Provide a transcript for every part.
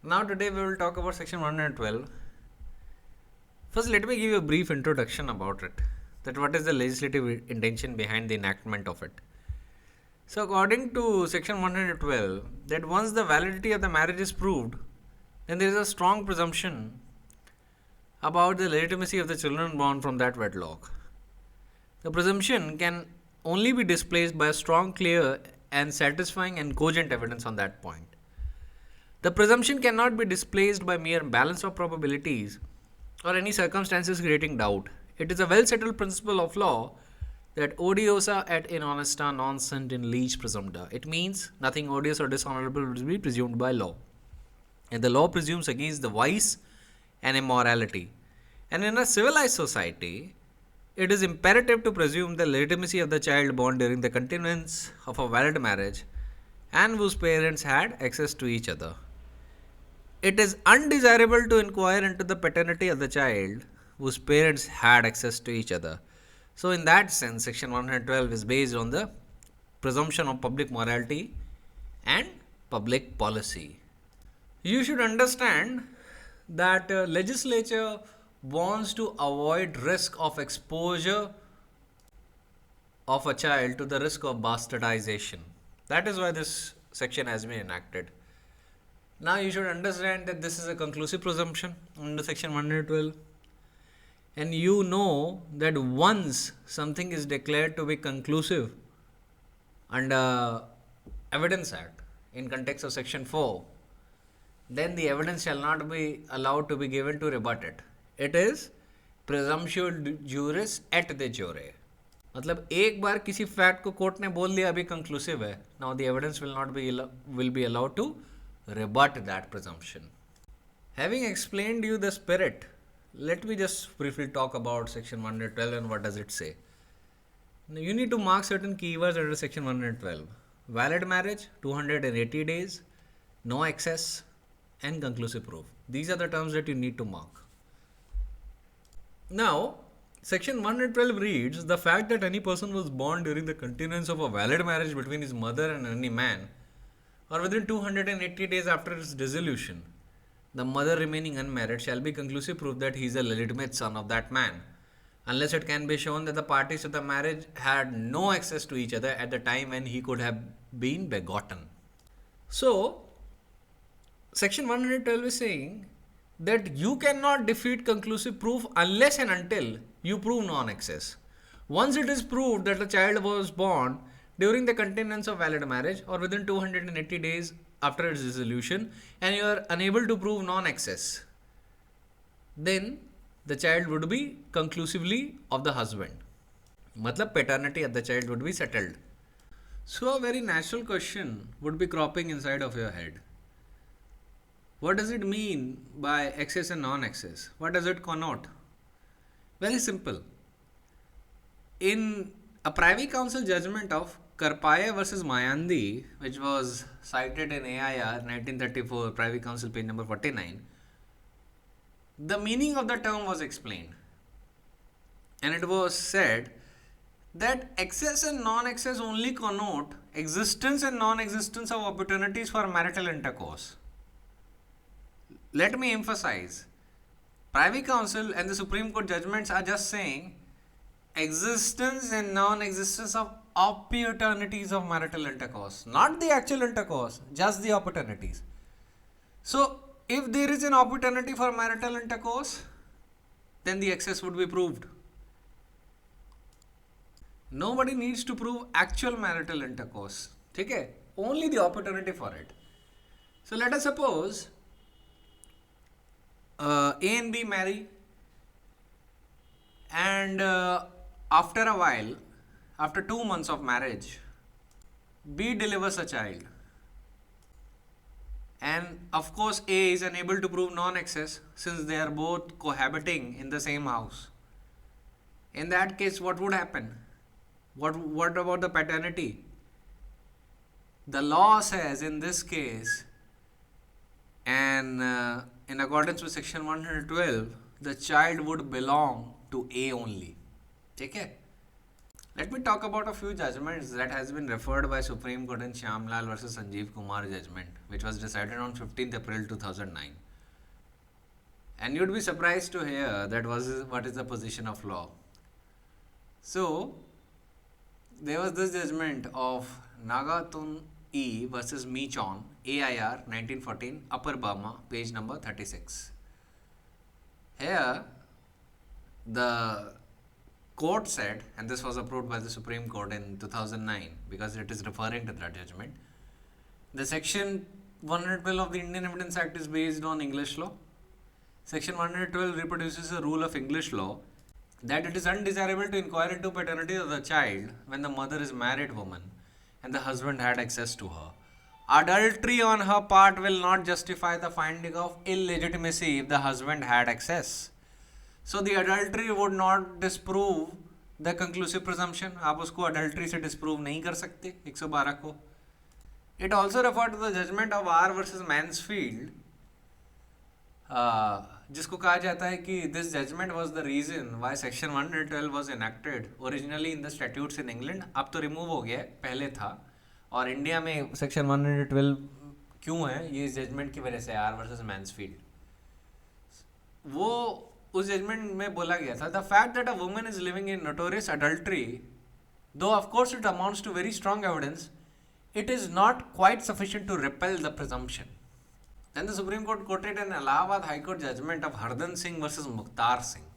Now today we will talk about section 112. First, let me give you a brief introduction about it. That what is the legislative intention behind the enactment of it. So according to section 112, that once the validity of the marriage is proved, then there is a strong presumption about the legitimacy of the children born from that wedlock. The presumption can only be displaced by a strong, clear, and satisfying and cogent evidence on that point. The presumption cannot be displaced by mere balance of probabilities or any circumstances creating doubt. It is a well settled principle of law that odiosa et inhonesta non sunt in legis presumpta. It means nothing odious or dishonorable will be presumed by law. And the law presumes against the vice and immorality. And in a civilized society, it is imperative to presume the legitimacy of the child born during the continuance of a valid marriage and whose parents had access to each other. It is undesirable to inquire into the paternity of the child whose parents had access to each other. So, in that sense, section 112 is based on the presumption of public morality and public policy. You should understand that legislature wants to avoid risk of exposure of a child to the risk of bastardization. That is why this section has been enacted. Now you should understand that this is a conclusive presumption under section 112, and you know that once something is declared to be conclusive under Evidence Act in context of section 4, then the evidence shall not be allowed to be given to rebut it. It is presumptio juris et de jure. मतलब एक बार किसी fact को court ने बोल दिया अभी conclusive है, now the evidence will be allowed to rebut that presumption. Having explained you the spirit, let me just briefly talk about section 112 and what does it say. Now you need to mark certain keywords under section 112. Valid marriage, 280 days, no excess, and conclusive proof. These are the terms that you need to mark. Now, section 112 reads, the fact that any person was born during the continuance of a valid marriage between his mother and any man, or within 280 days after its dissolution, the mother remaining unmarried shall be conclusive proof that he is a legitimate son of that man, unless it can be shown that the parties to the marriage had no access to each other at the time when he could have been begotten. So, section 112 is saying that you cannot defeat conclusive proof unless and until you prove non-access. Once it is proved that the child was born during the continuance of valid marriage or within 280 days after its dissolution and you are unable to prove non-access, then the child would be conclusively of the husband. Matlab paternity of the child would be settled. So a very natural question would be cropping inside of your head. What does it mean by access and non-access? What does it connote? Very simple. In a Privy Council judgment of Karpaya versus Mayandi, which was cited in AIR 1934, Privy Council page number 49, the meaning of the term was explained. And it was said that access and non-access only connote existence and non-existence of opportunities for marital intercourse. Let me emphasize, Privy Council and the Supreme Court judgments are just saying existence and non-existence of opportunities of marital intercourse, not the actual intercourse, just the opportunities. So, if there is an opportunity for marital intercourse, then the access would be proved. Nobody needs to prove actual marital intercourse. Okay? Only the opportunity for it. So, let us suppose A and B marry, and after a while, after 2 months of marriage, B delivers a child, and of course A is unable to prove non-access since they are both cohabiting in the same house. In that case, what would happen? What about the paternity? The law says in this case, and in accordance with section 112, the child would belong to A only. Okay? Let me talk about a few judgments that has been referred by Supreme Court in Shyamlal versus Sanjeev Kumar judgment, which was decided on 15th April 2009. And you'd be surprised to hear that what is the position of law. So, there was this judgment of Nagatun E versus Meechon, AIR 1914, Upper Burma, page number 36. Here, the court said, and this was approved by the Supreme Court in 2009 because it is referring to that judgment, the section 112 of the Indian Evidence Act is based on English law. Section 112 reproduces a rule of English law that it is undesirable to inquire into paternity of the child when the mother is a married woman and the husband had access to her. Adultery on her part will not justify the finding of illegitimacy if the husband had access. So the adultery would not disprove the conclusive presumption. आप उसको adultery से disprove नहीं कर सकते 112 को. It also referred to the judgment of R versus Mansfield, जिसको कहा जाता है कि this judgment was the reason why section 112 was enacted originally in the statutes in England. अब तो remove हो गया, पहले था. और इंडिया में सेक्शन 112 क्यों है, ये इस जजमेंट की वजह से, आर वर्सेस मैन्सफील्ड. वो उस जजमेंट में बोला गया था, the fact that a woman is living in notorious adultery, though of course it amounts to very strong evidence, it is not quite sufficient to repel the presumption. Then the Supreme Court quoted an Allahabad High Court judgment of Hardan Singh versus Mukhtar Singh,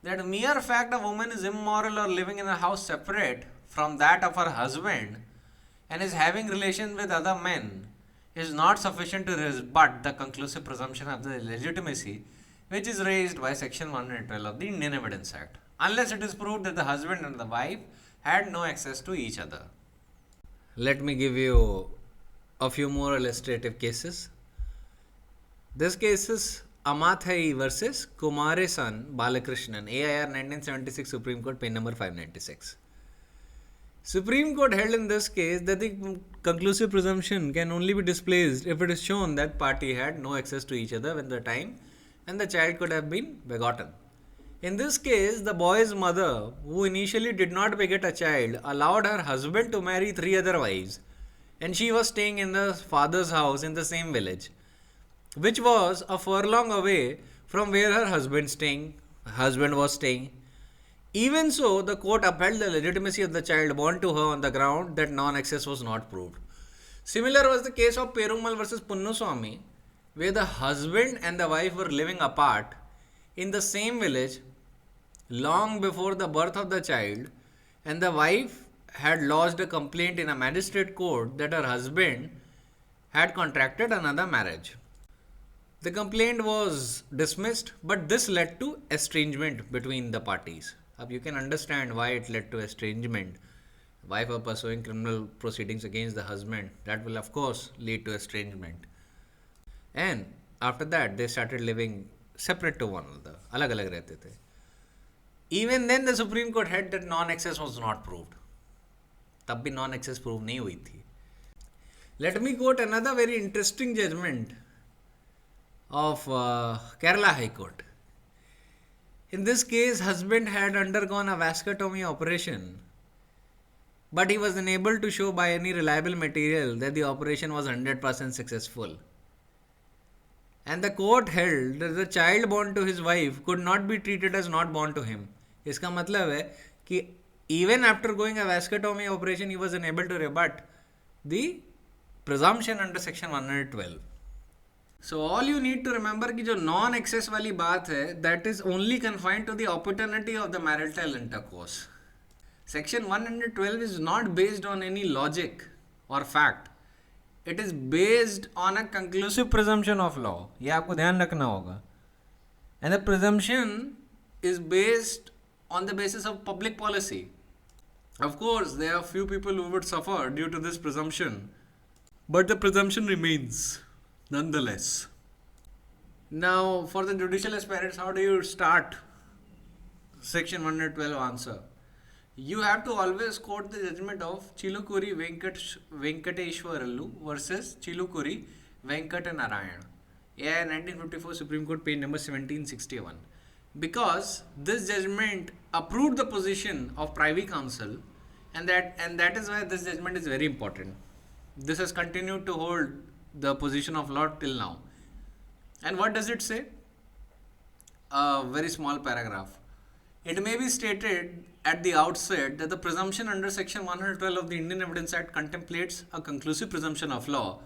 that mere fact a woman is immoral or living in a house separate from that of her husband and is having relations with other men is not sufficient to rebut the conclusive presumption of the legitimacy which is raised by section 112 of the Indian Evidence Act, unless it is proved that the husband and the wife had no access to each other. Let me give you a few more illustrative cases. This case is Amathai versus Kumaresan Balakrishnan, AIR 1976, Supreme Court, page number 596. Supreme Court held in this case that the conclusive presumption can only be displaced if it is shown that party had no access to each other when the time and the child could have been begotten. In this case, the boy's mother, who initially did not beget a child, allowed her husband to marry 3 other wives, and she was staying in the father's house in the same village, which was a furlong away from where her husband was staying. Even so, the court upheld the legitimacy of the child born to her on the ground that non-access was not proved. Similar was the case of Perumal versus Punnuswamy, where the husband and the wife were living apart in the same village long before the birth of the child, and the wife had lodged a complaint in a magistrate court that her husband had contracted another marriage. The complaint was dismissed, but this led to estrangement between the parties. Now you can understand why it led to estrangement. Wife are pursuing criminal proceedings against the husband. That will of course lead to estrangement. And after that they started living separate to one another. अलग-अलग रहते थे. Even then the Supreme Court held that non-access was not proved. तब भी non-access prove नहीं हुई थी. Let me quote another very interesting judgment of Kerala High Court. In this case, husband had undergone a vasectomy operation, but he was unable to show by any reliable material that the operation was 100% successful. And the court held that the child born to his wife could not be treated as not born to him. इसका मतलब है कि even after going a vasectomy operation, he was unable to rebut the presumption under section 112. So all you need to remember कि जो non-access वाली बात है, that is only confined to the opportunity of the marital intercourse. Section 112 is not based on any logic or fact. It is based on a conclusive presumption of law. ये आपको ध्यान रखना होगा. And the presumption is based on the basis of public policy. Of course, there are few people who would suffer due to this presumption, but the presumption remains nonetheless. Now, for the judicial aspirants, how do you start section 112 answer? You have to always quote the judgment of Chilukuri Venkateshwarallu versus Chilukuri Venkatanarayan. Yeah, 1954 Supreme Court, page number 1761. because this judgment approved the position of Privy Council, and that is why this judgment is very important. This has continued to hold the position of law till now. And what does it say? A very small paragraph. It may be stated at the outset that the presumption under Section 112 of the Indian Evidence Act contemplates a conclusive presumption of law,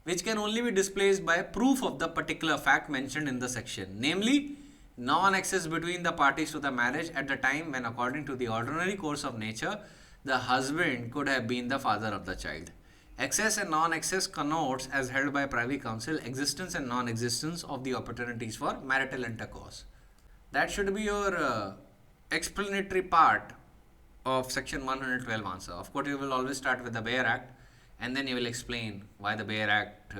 which can only be displaced by proof of the particular fact mentioned in the section, namely, non-access between the parties to the marriage at the time when, according to the ordinary course of nature, the husband could have been the father of the child. Access and non-access connotes, as held by Privy Council, existence and non-existence of the opportunities for marital intercourse. That should be your explanatory part of Section 112 answer. Of course, you will always start with the Bayer Act, and then you will explain why the Bayer Act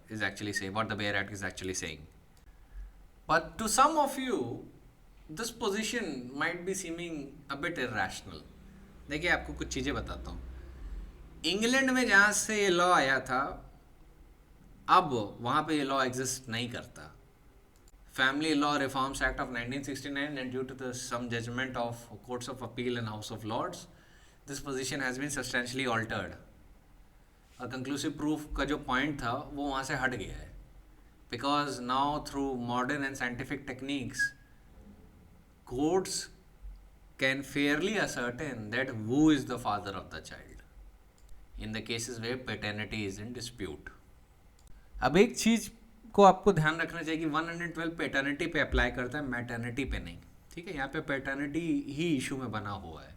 is actually saying, what the Bayer Act is actually saying. But to some of you, this position might be seeming a bit irrational. देखिए आपको कुछ चीज़ें बताता हूँ. England में जहाँ से ये लॉ आया था, अब वहाँ पे ये लॉ एग्जिस्ट नहीं करता. Family Law Reforms Act of 1969, and due to some judgment of Courts of Appeal and House of Lords, this position has been substantially altered. A conclusive proof का जो point था वो वहाँ से हट गया है. Because now through modern and scientific techniques, courts can fairly ascertain that who is the father of the child in the cases where paternity is in dispute. अब एक चीज को आपको ध्यान रखना चाहिए कि 112 पैटर्निटी पे अप्लाई करता है, मैटर्निटी पे नहीं. ठीक है, यहाँ पे पैटर्निटी ही इशू में बना हुआ है.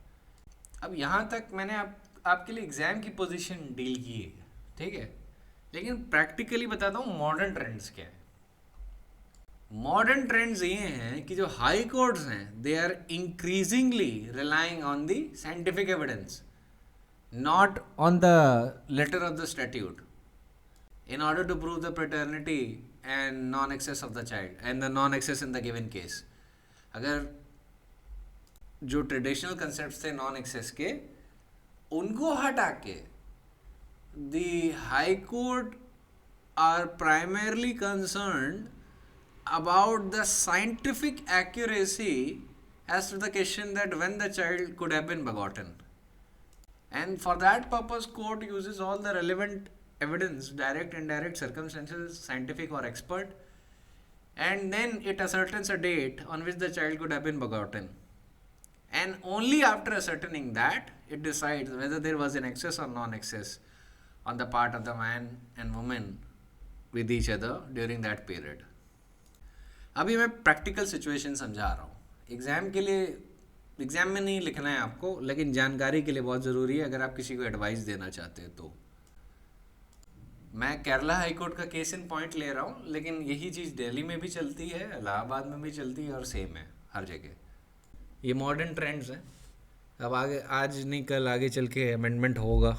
अब यहाँ तक मैंने आपके लिए एग्जाम की पोजीशन डील की है, ठीक है, लेकिन प्रैक्टिकली बताता हूँ मॉडर्न ट्रेंड्स क्या है. मॉडर्न ट्रेंड्स ये हैं कि जो हाई कोर्ट्स हैं, they are increasingly relying on the scientific evidence, not on the letter of the statute, in order to prove the paternity and non-access of the child and the non-access in the given case. अगर जो traditional concept थे non-access के, उनको हटा के the High Court are primarily concerned about the scientific accuracy as to the question that when the child could have been begotten. And for that purpose, court uses all the relevant evidence, direct, indirect, circumstantial, scientific or expert, and then it ascertains a date on which the child could have been begotten. And only after ascertaining that, it decides whether there was an excess or non-excess on the part of the man and woman with each other during that period. अभी मैं practical situation समझा रहा हूँ. Exam के लिए, exam में नहीं लिखना है आपको, लेकिन जानकारी के लिए बहुत ज़रूरी है अगर आप किसी को एडवाइस देना चाहते हैं तो. मैं केरला हाई कोर्ट का केस इन पॉइंट ले रहा हूँ, लेकिन यही चीज़ दिल्ली में भी चलती है, इलाहाबाद में भी चलती है और सेम है हर जगह. ये मॉडर्न ट्रेंड्स हैं. अब आगे, आज नहीं कल आगे चल के अमेंडमेंट होगा.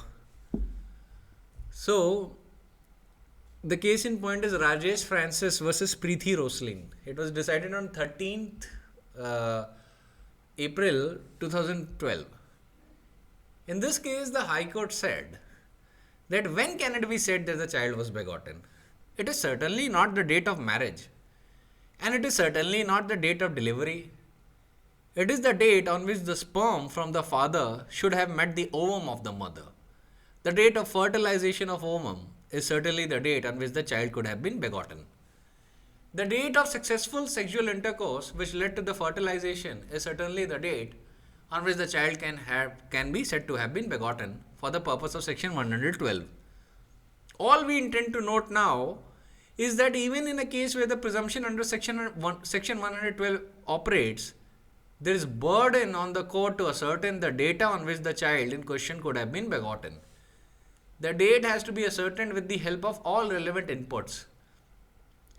So, the case in point is Rajesh Francis versus Preeti Rosling. It was decided on 13th April 2012. In this case, the High Court said that when can it be said that the child was begotten? It is certainly not the date of marriage, and it is certainly not the date of delivery. It is the date on which the sperm from the father should have met the ovum of the mother. The date of fertilization of ovum is certainly the date on which the child could have been begotten. The date of successful sexual intercourse which led to the fertilization is certainly the date on which the child can be said to have been begotten for the purpose of section 112. All we intend to note now is that even in a case where the presumption under section 112 operates, there is burden on the court to ascertain the data on which the child in question could have been begotten. The date has to be ascertained with the help of all relevant inputs,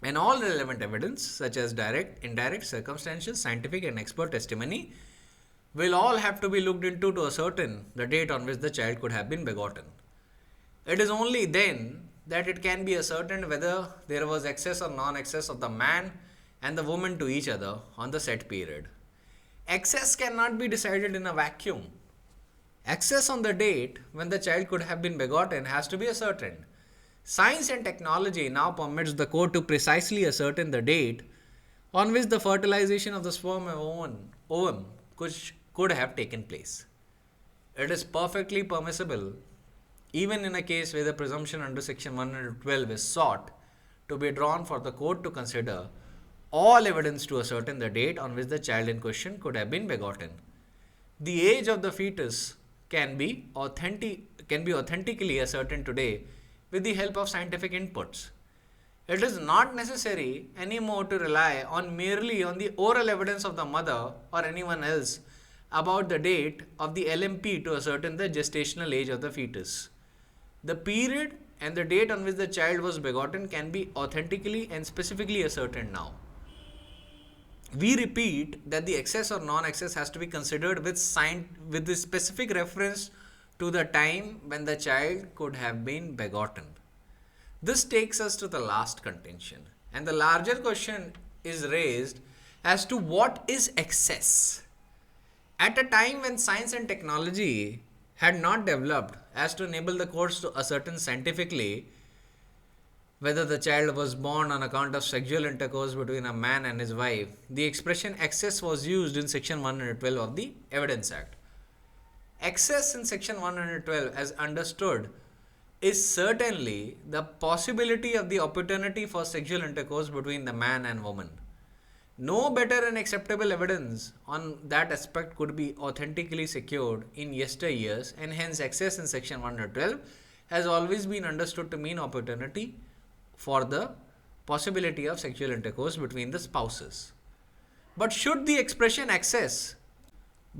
and all relevant evidence such as direct, indirect, circumstantial, scientific and expert testimony will all have to be looked into to ascertain the date on which the child could have been begotten. It is only then that it can be ascertained whether there was access or non-access of the man and the woman to each other on the set period. Access cannot be decided in a vacuum. Access on the date when the child could have been begotten has to be ascertained. Science and technology now permits the court to precisely ascertain the date on which the fertilization of the sperm and ovum could have taken place. It is perfectly permissible, even in a case where the presumption under section 112 is sought, to be drawn for the court to consider all evidence to ascertain the date on which the child in question could have been begotten. The age of the fetus can be authentically ascertained today with the help of scientific inputs. It is not necessary anymore to rely on merely on the oral evidence of the mother or anyone else about the date of the LMP to ascertain the gestational age of the fetus. The period and the date on which the child was begotten can be authentically and specifically ascertained now. We repeat that the excess or non-excess has to be considered with the specific reference to the time when the child could have been begotten. This takes us to the last contention, and the larger question is raised as to what is excess. At a time when science and technology had not developed as to enable the courts to ascertain scientifically whether the child was born on account of sexual intercourse between a man and his wife, the expression excess was used in section 112 of the Evidence Act. Excess in section 112, as understood, is certainly the possibility of the opportunity for sexual intercourse between the man and woman. No better and acceptable evidence on that aspect could be authentically secured in yesteryears, and hence excess in section 112 has always been understood to mean opportunity for the possibility of sexual intercourse between the spouses. But should the expression excess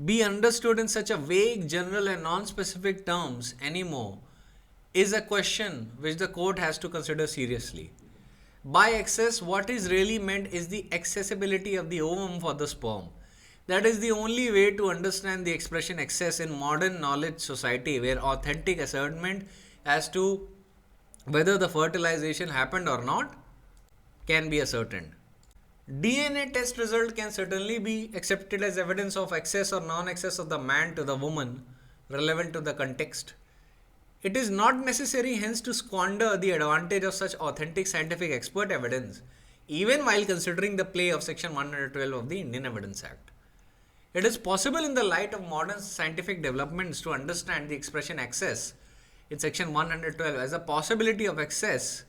be understood in such a vague, general and non-specific terms anymore is a question which the court has to consider seriously. By excess, what is really meant is the accessibility of the ovum for the sperm. That is the only way to understand the expression excess in modern knowledge society, where authentic ascertainment as to whether the fertilization happened or not can be ascertained. DNA test result can certainly be accepted as evidence of excess or non-excess of the man to the woman relevant to the context. It is not necessary hence to squander the advantage of such authentic scientific expert evidence, even while considering the play of section 112 of the Indian Evidence Act. It is possible in the light of modern scientific developments to understand the expression excess in section 112 as a possibility of excess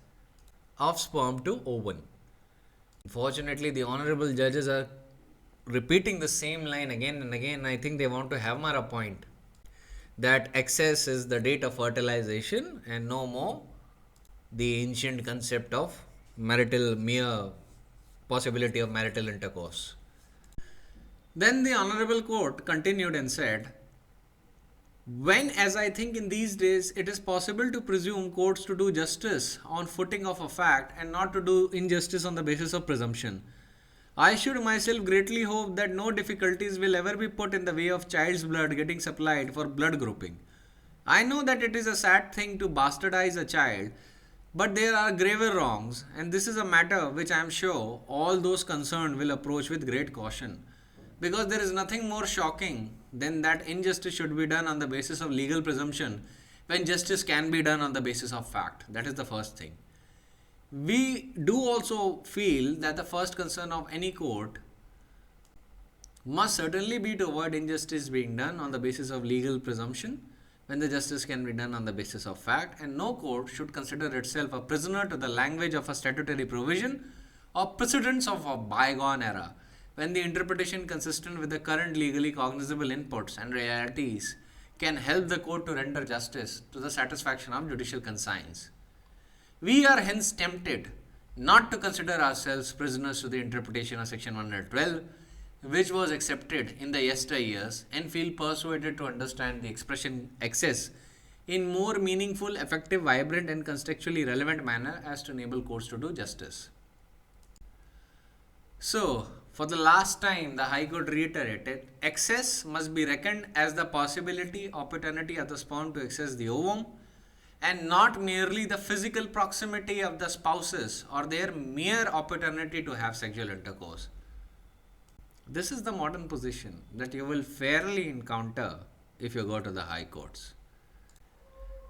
of sperm to ovum. Unfortunately, the honorable judges are repeating the same line again and again. I think they want to hammer a point that excess is the date of fertilization and no more the ancient concept of mere possibility of marital intercourse. Then the honorable court continued and said, when, as I think in these days, it is possible to presume courts to do justice on footing of a fact and not to do injustice on the basis of presumption, I should myself greatly hope that no difficulties will ever be put in the way of child's blood getting supplied for blood grouping. I know that it is a sad thing to bastardize a child, but there are graver wrongs, and this is a matter which I am sure all those concerned will approach with great caution. Because there is nothing more shocking than that injustice should be done on the basis of legal presumption when justice can be done on the basis of fact. That is the first thing. We do also feel that the first concern of any court must certainly be to avoid injustice being done on the basis of legal presumption when the justice can be done on the basis of fact, and no court should consider itself a prisoner to the language of a statutory provision or precedents of a bygone era, when the interpretation consistent with the current legally cognizable inputs and realities can help the court to render justice to the satisfaction of judicial conscience. We are hence tempted not to consider ourselves prisoners to the interpretation of section 112, which was accepted in the yesteryears, and feel persuaded to understand the expression excess in more meaningful, effective, vibrant and contextually relevant manner as to enable courts to do justice. So, for the last time, the High Court reiterated, excess must be reckoned as the possibility, opportunity of the sperm to access the ovum, and not merely the physical proximity of the spouses or their mere opportunity to have sexual intercourse. This is the modern position that you will fairly encounter if you go to the High Courts.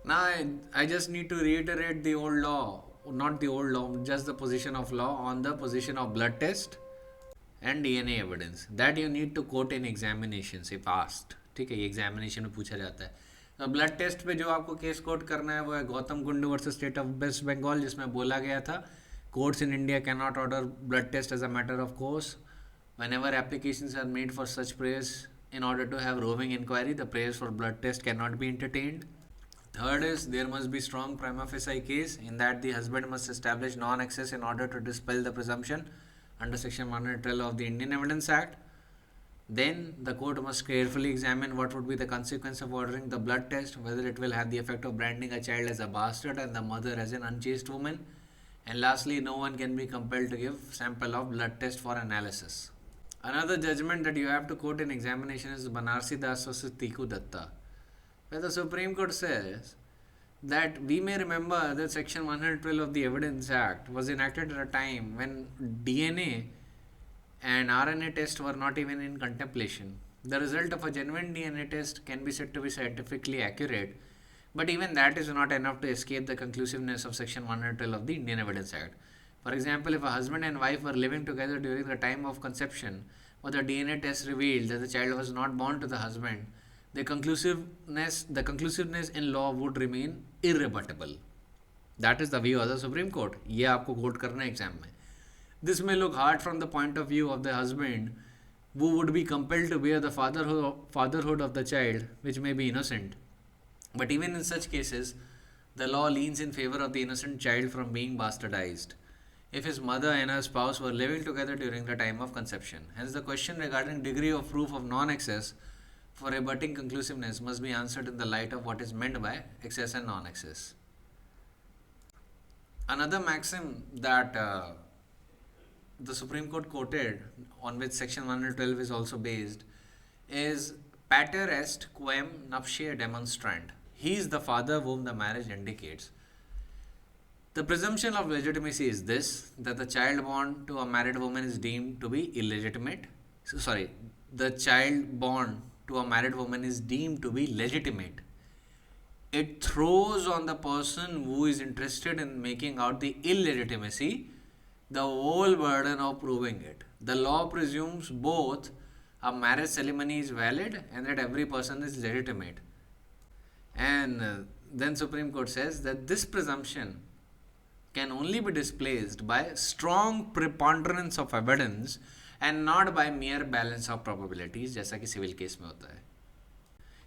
Now, I just need to reiterate the old law, not the old law, just the position of law on the position of blood test and DNA evidence that you need to quote in examinations if asked. ठीक है, ये examination में पूछा जाता है. तो blood test पे जो आपको केस कोट करना है वो है Gautam Kundu versus state of West Bengal, जिसमें बोला गया था courts in India can not order blood test as a matter of course whenever applications are made for such prayers in order to have roving inquiry, the prayers for blood test cannot be entertained. Third is there must be strong prima facie case in that the husband must establish non-access in order to dispel the presumption under section 112 of the Indian Evidence Act. Then the court must carefully examine what would be the consequence of ordering the blood test, whether it will have the effect of branding a child as a bastard and the mother as an unchaste woman. And lastly, no one can be compelled to give sample of blood test for analysis. Another judgment that you have to quote in examination is Banarsi Das versus Tiku Datta, where the Supreme Court says that we may remember that Section 112 of the Evidence Act was enacted at a time when DNA and RNA tests were not even in contemplation. The result of a genuine DNA test can be said to be scientifically accurate, but even that is not enough to escape the conclusiveness of Section 112 of the Indian Evidence Act. For example, if a husband and wife were living together during the time of conception, but the DNA test revealed that the child was not born to the husband, the conclusiveness in law would remain irrebuttable. That is the view of the Supreme Court. ये आपको quote करना है exam में. This may look hard from the point of view of the husband, who would be compelled to bear the fatherhood of the child, which may be innocent. But even in such cases, the law leans in favor of the innocent child from being bastardized if his mother and her spouse were living together during the time of conception. Hence, the question regarding degree of proof of non-access for rebutting conclusiveness must be answered in the light of what is meant by access and non-access. Another maxim that the Supreme Court quoted, on which Section 112 is also based, is pater est quem nuptiae demonstrant. He is the father whom the marriage indicates. The presumption of legitimacy is this, that the child born to a married woman is deemed to be illegitimate. The child born to a married woman is deemed to be legitimate. It throws on the person who is interested in making out the illegitimacy the whole burden of proving it. The law presumes both a marriage ceremony is valid and that every person is legitimate. And then Supreme Court says that this presumption can only be displaced by strong preponderance of evidence and not by mere balance of probabilities, जैसा कि civil case में होता है.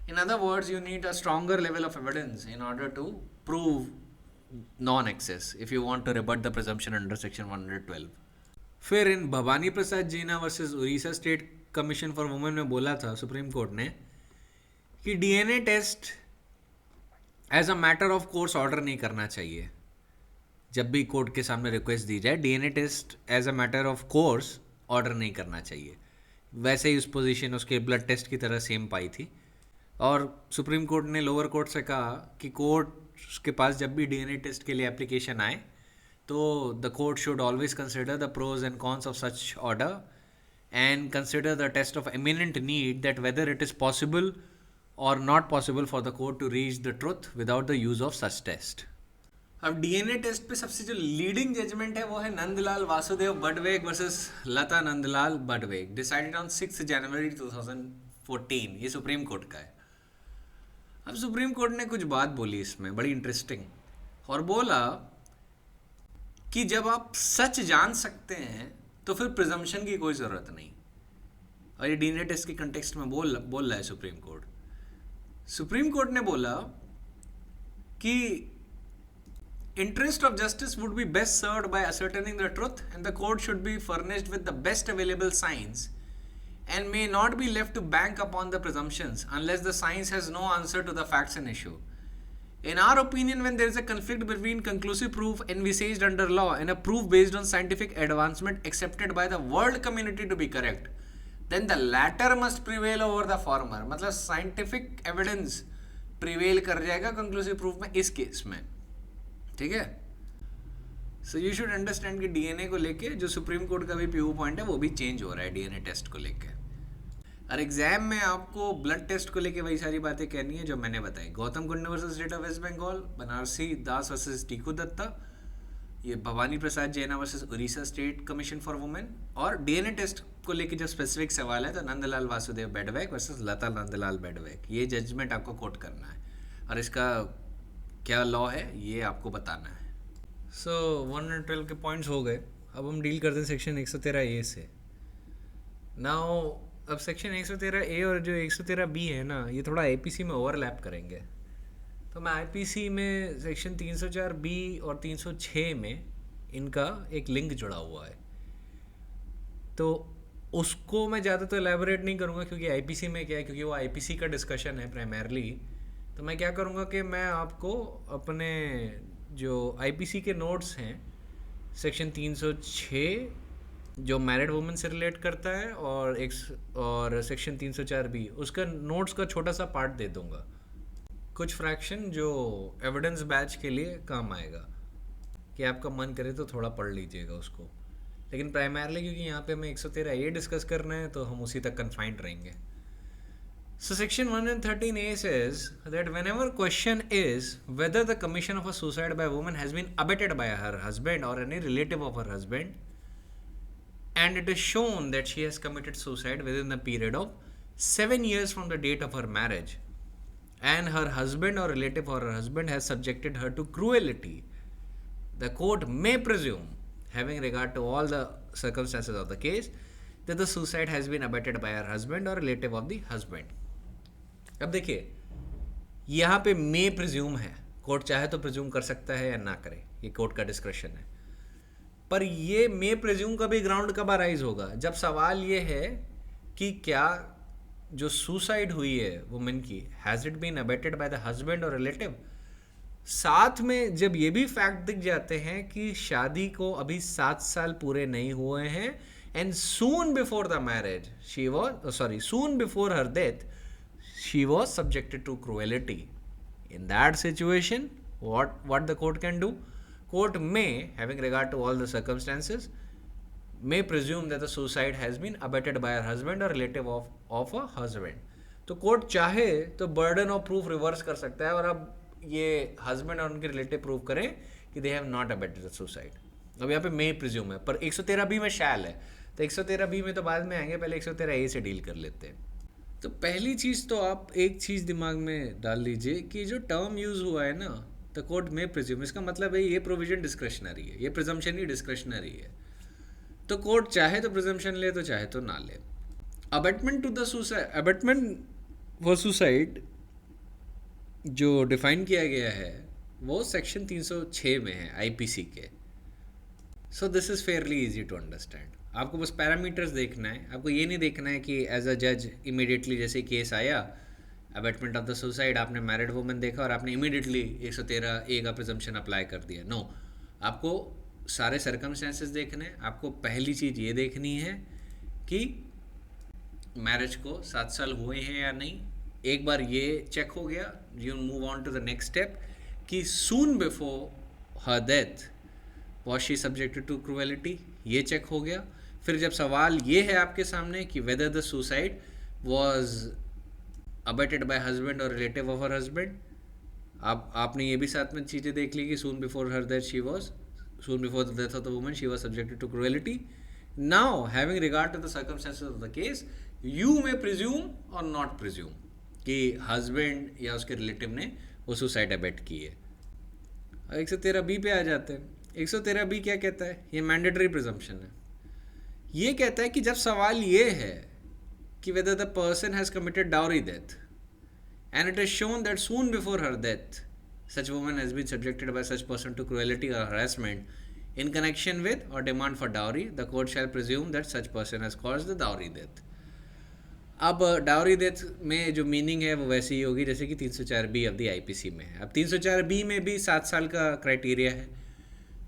In other words, you need a stronger level of evidence in order to prove non-access if you want to rebut the presumption under section 112. फिर in Bhawani Prasad Jena versus Orissa state commission for women में बोला था Supreme court ने कि DNA test as a matter of course order नहीं करना चाहिए. जब भी कोर्ट के सामने रिक्वेस्ट दी जाए, DNA test as a matter of course order नहीं करना चाहिए. वैसे ही उस पोजीशन उसके ब्लड टेस्ट की तरह सेम पाई थी. और सुप्रीम कोर्ट ने लोअर कोर्ट से कहा कि कोर्ट के पास जब भी डीएनए टेस्ट के लिए एप्लीकेशन आए तो the court should always consider the pros and cons of such order and consider the test of eminent need that whether it is possible और not possible for the court to reach the truth without the use of such test. अब DNA test पे सबसे जो leading judgement है वो है Nandlal Wasudeo Badwaik versus Lata Nandlal Badwaik, decided on 6 January 2014. ये supreme court का है. अब सुप्रीम कोर्ट ने कुछ बात बोली इसमें बड़ी इंटरेस्टिंग, और बोला कि जब आप सच जान सकते हैं तो फिर प्रिजम्पशन की कोई ज़रूरत नहीं. और ये डीएनए टेस्ट के कंटेक्स्ट में बोल रहा है सुप्रीम कोर्ट. सुप्रीम कोर्ट ने बोला कि interest of justice would be best served by ascertaining the truth, and the court should be furnished with the best available science and may not be left to bank upon the presumptions unless the science has no answer to the facts in issue. In our opinion, when there is a conflict between conclusive proof envisaged under law and a proof based on scientific advancement accepted by the world community to be correct, then the latter must prevail over the former. मतलब scientific evidence prevail कर जाएगा conclusive proof में इस case में. ठीक है. So you should understand कि DNA को लेके जो सुप्रीम कोर्ट का भी व्यू पॉइंट है वो भी चेंज हो रहा है डीएनए टेस्ट को लेके. और एग्जाम में आपको ब्लड टेस्ट को लेके वही सारी बातें कहनी है जो मैंने बताई. Gautam Kundu versus state of West Bengal, Banarasi Das versus Tiku Dutta, ये Bhawani Prasad Jena versus Orissa state commission for women, और डीएनए टेस्ट को लेके जो स्पेसिफिक सवाल है तो नंदलाल वासुदेव बेडवैक वर्सेस लता नंदलाल बेडवैक, ये जजमेंट आपको कोट करना है और इसका क्या लॉ है ये आपको बताना है। सो 112 के पॉइंट्स हो गए। अब हम डील करते हैं सेक्शन 113A से। नाउ अब सेक्शन 113A और जो 113B है ना, ये थोड़ा आईपीसी में ओवरलैप करेंगे। तो मैं आईपीसी में सेक्शन 304B और 306 में इनका एक लिंक जुड़ा हुआ है, तो उसको मैं ज़्यादा तो एलैबोरेट नहीं करूँगा क्योंकि आईपीसी में क्या है, क्योंकि वो आईपीसी का डिस्कशन है प्राइमरली। तो मैं क्या करूँगा कि मैं आपको अपने जो आईपीसी के नोट्स हैं सेक्शन 306 जो मैरिड वुमेन से रिलेट करता है और सेक्शन 304B उसका नोट्स का छोटा सा पार्ट दे दूँगा, कुछ फ्रैक्शन जो एविडेंस बैच के लिए काम आएगा कि आपका मन करे तो थोड़ा पढ़ लीजिएगा उसको। लेकिन प्राइमरली क्योंकि यहाँ पे हमें 113A डिस्कस करना है तो हम उसी तक कन्फाइंड रहेंगे। So section 113A says that whenever question is whether the commission of a suicide by a woman has been abetted by her husband or any relative of her husband, and it is shown that she has committed suicide within the period of 7 years from the date of her marriage, and her husband or relative or her husband has subjected her to cruelty, the court may presume, having regard to all the circumstances of the case, that the suicide has been abetted by her husband or relative of the husband. अब देखिए यहाँ पे मे presume है, court चाहे तो presume कर सकता है या ना करे, ये कोर्ट का डिस्क्रिप्शन है। पर ये मे प्रिज्यूम का भी ग्राउंड कब अराइज होगा, जब सवाल ये है कि क्या जो सुसाइड हुई है वुमेन की, has it been abetted by the husband और रिलेटिव। साथ में जब ये भी फैक्ट दिख जाते हैं कि शादी को अभी 7 साल पूरे नहीं हुए हैं, and soon before the marriage she was soon before her death she was subjected to cruelty. In that situation, what the court can do? Court may, having regard to all the circumstances, may presume that the suicide has been abetted by her husband or relative of a husband. तो court चाहे तो burden of proof reverse कर सकता है और अब ये husband और उनके रिलेटिव प्रूव करें कि they have not abetted the suicide. अब यहाँ पे मे प्रिज्यूम है, पर 113B में शैल है, तो 113B में तो बाद में आएंगे, पहले 113A से डील कर लेते हैं। तो पहली चीज़ तो आप एक चीज़ दिमाग में डाल लीजिए कि जो टर्म यूज़ हुआ है ना, द कोर्ट में प्रिज्यूम, इसका मतलब है ये प्रोविजन डिस्क्रिशनरी है, ये प्रिजम्पशन ही डिस्क्रिशनरी है। तो कोर्ट चाहे तो प्रिजम्पशन ले तो चाहे तो ना ले। Abetment to the suicide, abetment for suicide जो डिफाइन किया गया है वो सेक्शन 306 में है आईपीसी के। So this is fairly easy to understand. आपको बस पैरामीटर्स देखना है, आपको ये नहीं देखना है कि एज अ जज इमीडिएटली जैसे केस आया अबेटमेंट ऑफ द सुसाइड, आपने मैरिड वुमेन देखा और आपने इमीडिएटली 113A का प्रिजम्पशन अप्लाई कर दिया। नो, आपको सारे सर्कमस्टेंसेस देखने हैं। आपको पहली चीज़ ये देखनी है कि मैरिज को 7 साल हुए हैं या नहीं। एक बार ये चेक हो गया, you move on to the next step कि soon before her death was she subjected to cruelty, ये चेक हो गया। फिर जब सवाल ये है आपके सामने कि whether the suicide was abetted by husband और रिलेटिव ऑफ हर हस्बैंड, आपने ये भी साथ में चीज़ें देख ली कि soon before the death of the woman she was subjected to cruelty. Now having regard to the circumstances of the case, you may presume और नॉट प्रिज्यूम कि हस्बैंड या उसके रिलेटिव ने वो सुसाइड अबेट की है। 113B पे आ जाते हैं। 113B क्या कहता है? ये मैंडेटरी प्रिजम्पशन है। ये कहता है कि जब सवाल ये है कि whether the person has committed dowry death and it is shown that soon before her death such woman has been subjected by such person to cruelty or harassment in connection with or demand for dowry, the court shall presume that such person has caused the dowry death. अब dowry death में जो meaning है वो वैसे ही होगी जैसे कि 304B of the IPC में है। अब 304B में भी 7 साल का क्राइटेरिया है,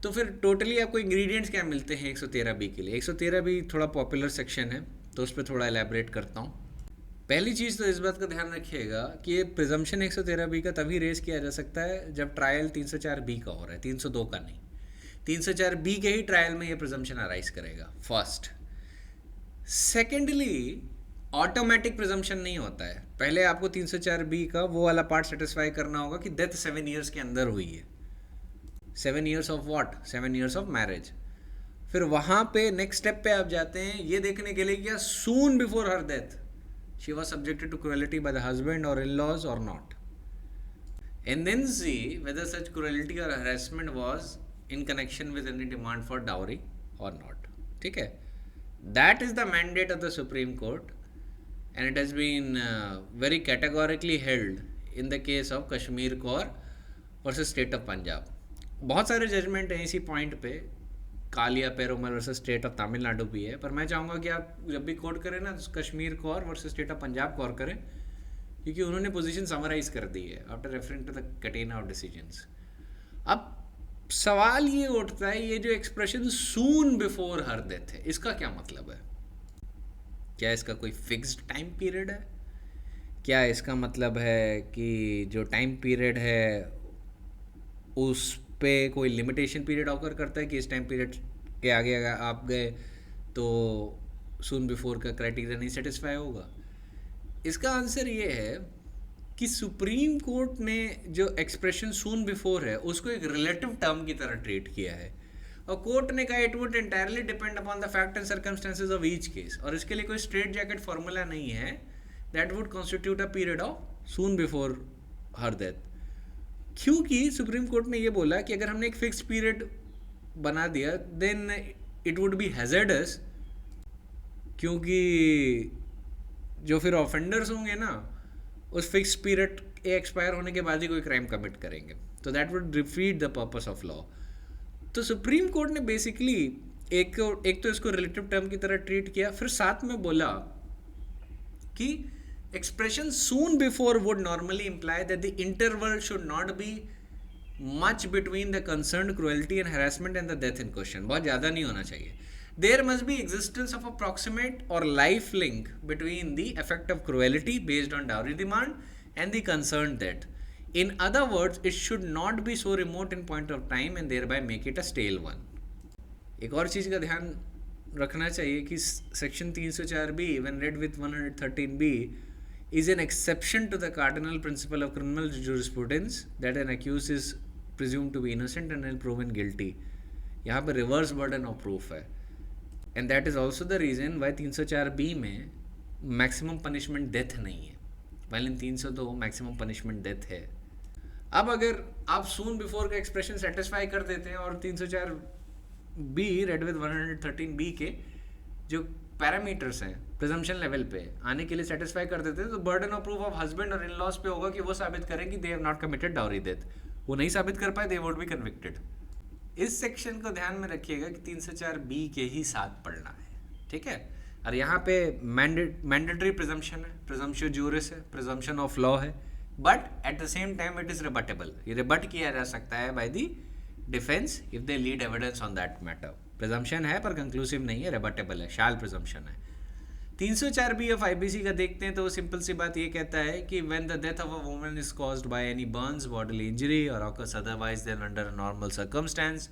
तो फिर टोटली आपको इंग्रेडिएंट्स क्या मिलते हैं 113B के लिए। 113B थोड़ा पॉपुलर सेक्शन है तो उस पर थोड़ा एलैबोरेट करता हूँ। पहली चीज़ तो इस बात का ध्यान रखिएगा कि ये प्रिजम्पशन 113B का तभी रेज किया जा सकता है जब ट्रायल 304B का हो रहा है, 302 का नहीं। 304B के ही ट्रायल में ये प्रिजम्पशन अराइज करेगा, फर्स्ट। सेकेंडली, ऑटोमेटिक प्रिजम्पशन नहीं होता है। पहले आपको 304B का वो वाला पार्ट सेटिस्फाई करना होगा कि डेथ 7 ईयर्स के अंदर हुई है। 7 years of what? 7 years of marriage. फिर वहाँ पे नेक्स्ट स्टेप पे आप जाते हैं ये देखने के लिए क्या soon before her death she was subjected to cruelty by the husband और इन लॉज और not, and then see whether such cruelty or harassment was in connection with any demand for dowry or not. ठीक है, that is the mandate of the Supreme Court and it has been very categorically held in the case of Kashmir Kaur versus State of Punjab. बहुत सारे judgement हैं इसी point पे, Kaliya Perumal versus state of Tamil Nadu भी है, पर मैं चाहूँगा कि आप जब भी कोर्ट करें ना Kashmir Kaur versus state of Punjab Kaur करें, क्योंकि उन्होंने पोजीशन समराइज कर दी है after referring to the catena of decisions. अब सवाल ये उठता है ये जो expression soon before her death है इसका क्या मतलब है? क्या इसका कोई फिक्स्ड टाइम पीरियड है? क्या इसका मतलब है कि जो टाइम पीरियड है उस पे कोई लिमिटेशन पीरियड ऑकर करता है कि इस टाइम पीरियड के आगे अगर आप गए तो सून बिफोर का क्राइटेरिया नहीं सेटिस्फाई होगा? इसका आंसर ये है कि सुप्रीम कोर्ट ने जो एक्सप्रेशन सून बिफोर है उसको एक रिलेटिव टर्म की तरह ट्रीट किया है और कोर्ट ने कहा it would entirely depend upon the fact and circumstances of each case, और इसके लिए कोई स्ट्रेट जैकेट फार्मूला नहीं है that would constitute a period of soon before her death. क्योंकि सुप्रीम कोर्ट ने ये बोला कि अगर हमने एक फिक्स्ड पीरियड बना दिया then it would be hazardous, क्योंकि जो फिर ऑफेंडर्स होंगे ना उस फिक्स पीरियड एक्सपायर होने के बाद ही कोई क्राइम कमिट करेंगे, तो that would defeat the purpose of law. तो सुप्रीम कोर्ट ने बेसिकली एक तो इसको रिलेटिव टर्म की तरह ट्रीट किया, फिर साथ में बोला कि expression soon before would normally imply that the interval should not be much between the concerned cruelty and harassment and the death in question. बहुत ज़्यादा नहीं होना चाहिए. There must be existence of a proximate or life link between the effect of cruelty based on dowry demand and the concerned death. In other words, it should not be so remote in point of time and thereby make it a stale one. एक और चीज़ का ध्यान रखना चाहिए कि section 304B when read with 113B is an exception to the cardinal principle of criminal jurisprudence that an accused is presumed to be innocent until proven guilty. यहाँ पर reverse burden of proof है, and that is also the reason why 304B में maximum punishment death नहीं है, while in 302 maximum punishment death है. अब अगर आप soon before का expression satisfy कर देते हैं और 304B read with 113B के जो पैरामीटर्स हैं प्रिजम्पशन लेवल पे आने के लिए सेटिस्फाई कर देते हैं, तो burden of proof of husband और इन लॉज पे होगा कि वो साबित करें कि they have not committed dowry death. वो नहीं साबित कर पाए दे वुड बी कन्विक्टेड. इस सेक्शन को ध्यान में रखिएगा कि 304B के ही साथ पढ़ना है, ठीक है. और यहाँ पे मैंडेटरी प्रिजम्पशन है, प्रिजम्पशन ज्यूरिस है, प्रिजम्पशन ऑफ लॉ है, but at the same time it is rebuttable. ये रिबट किया जा सकता है by the defence if they lead evidence on that matter. Presumption है पर कंक्लूसिव नहीं है, रिबटेबल है, शाल प्रिजम्पशन है. 304B ऑफ IPC का देखते हैं तो वो सिंपल सी बात ये कहता है कि when the death of a woman is caused by any burns, bodily injury और occurs otherwise than under a normal circumstance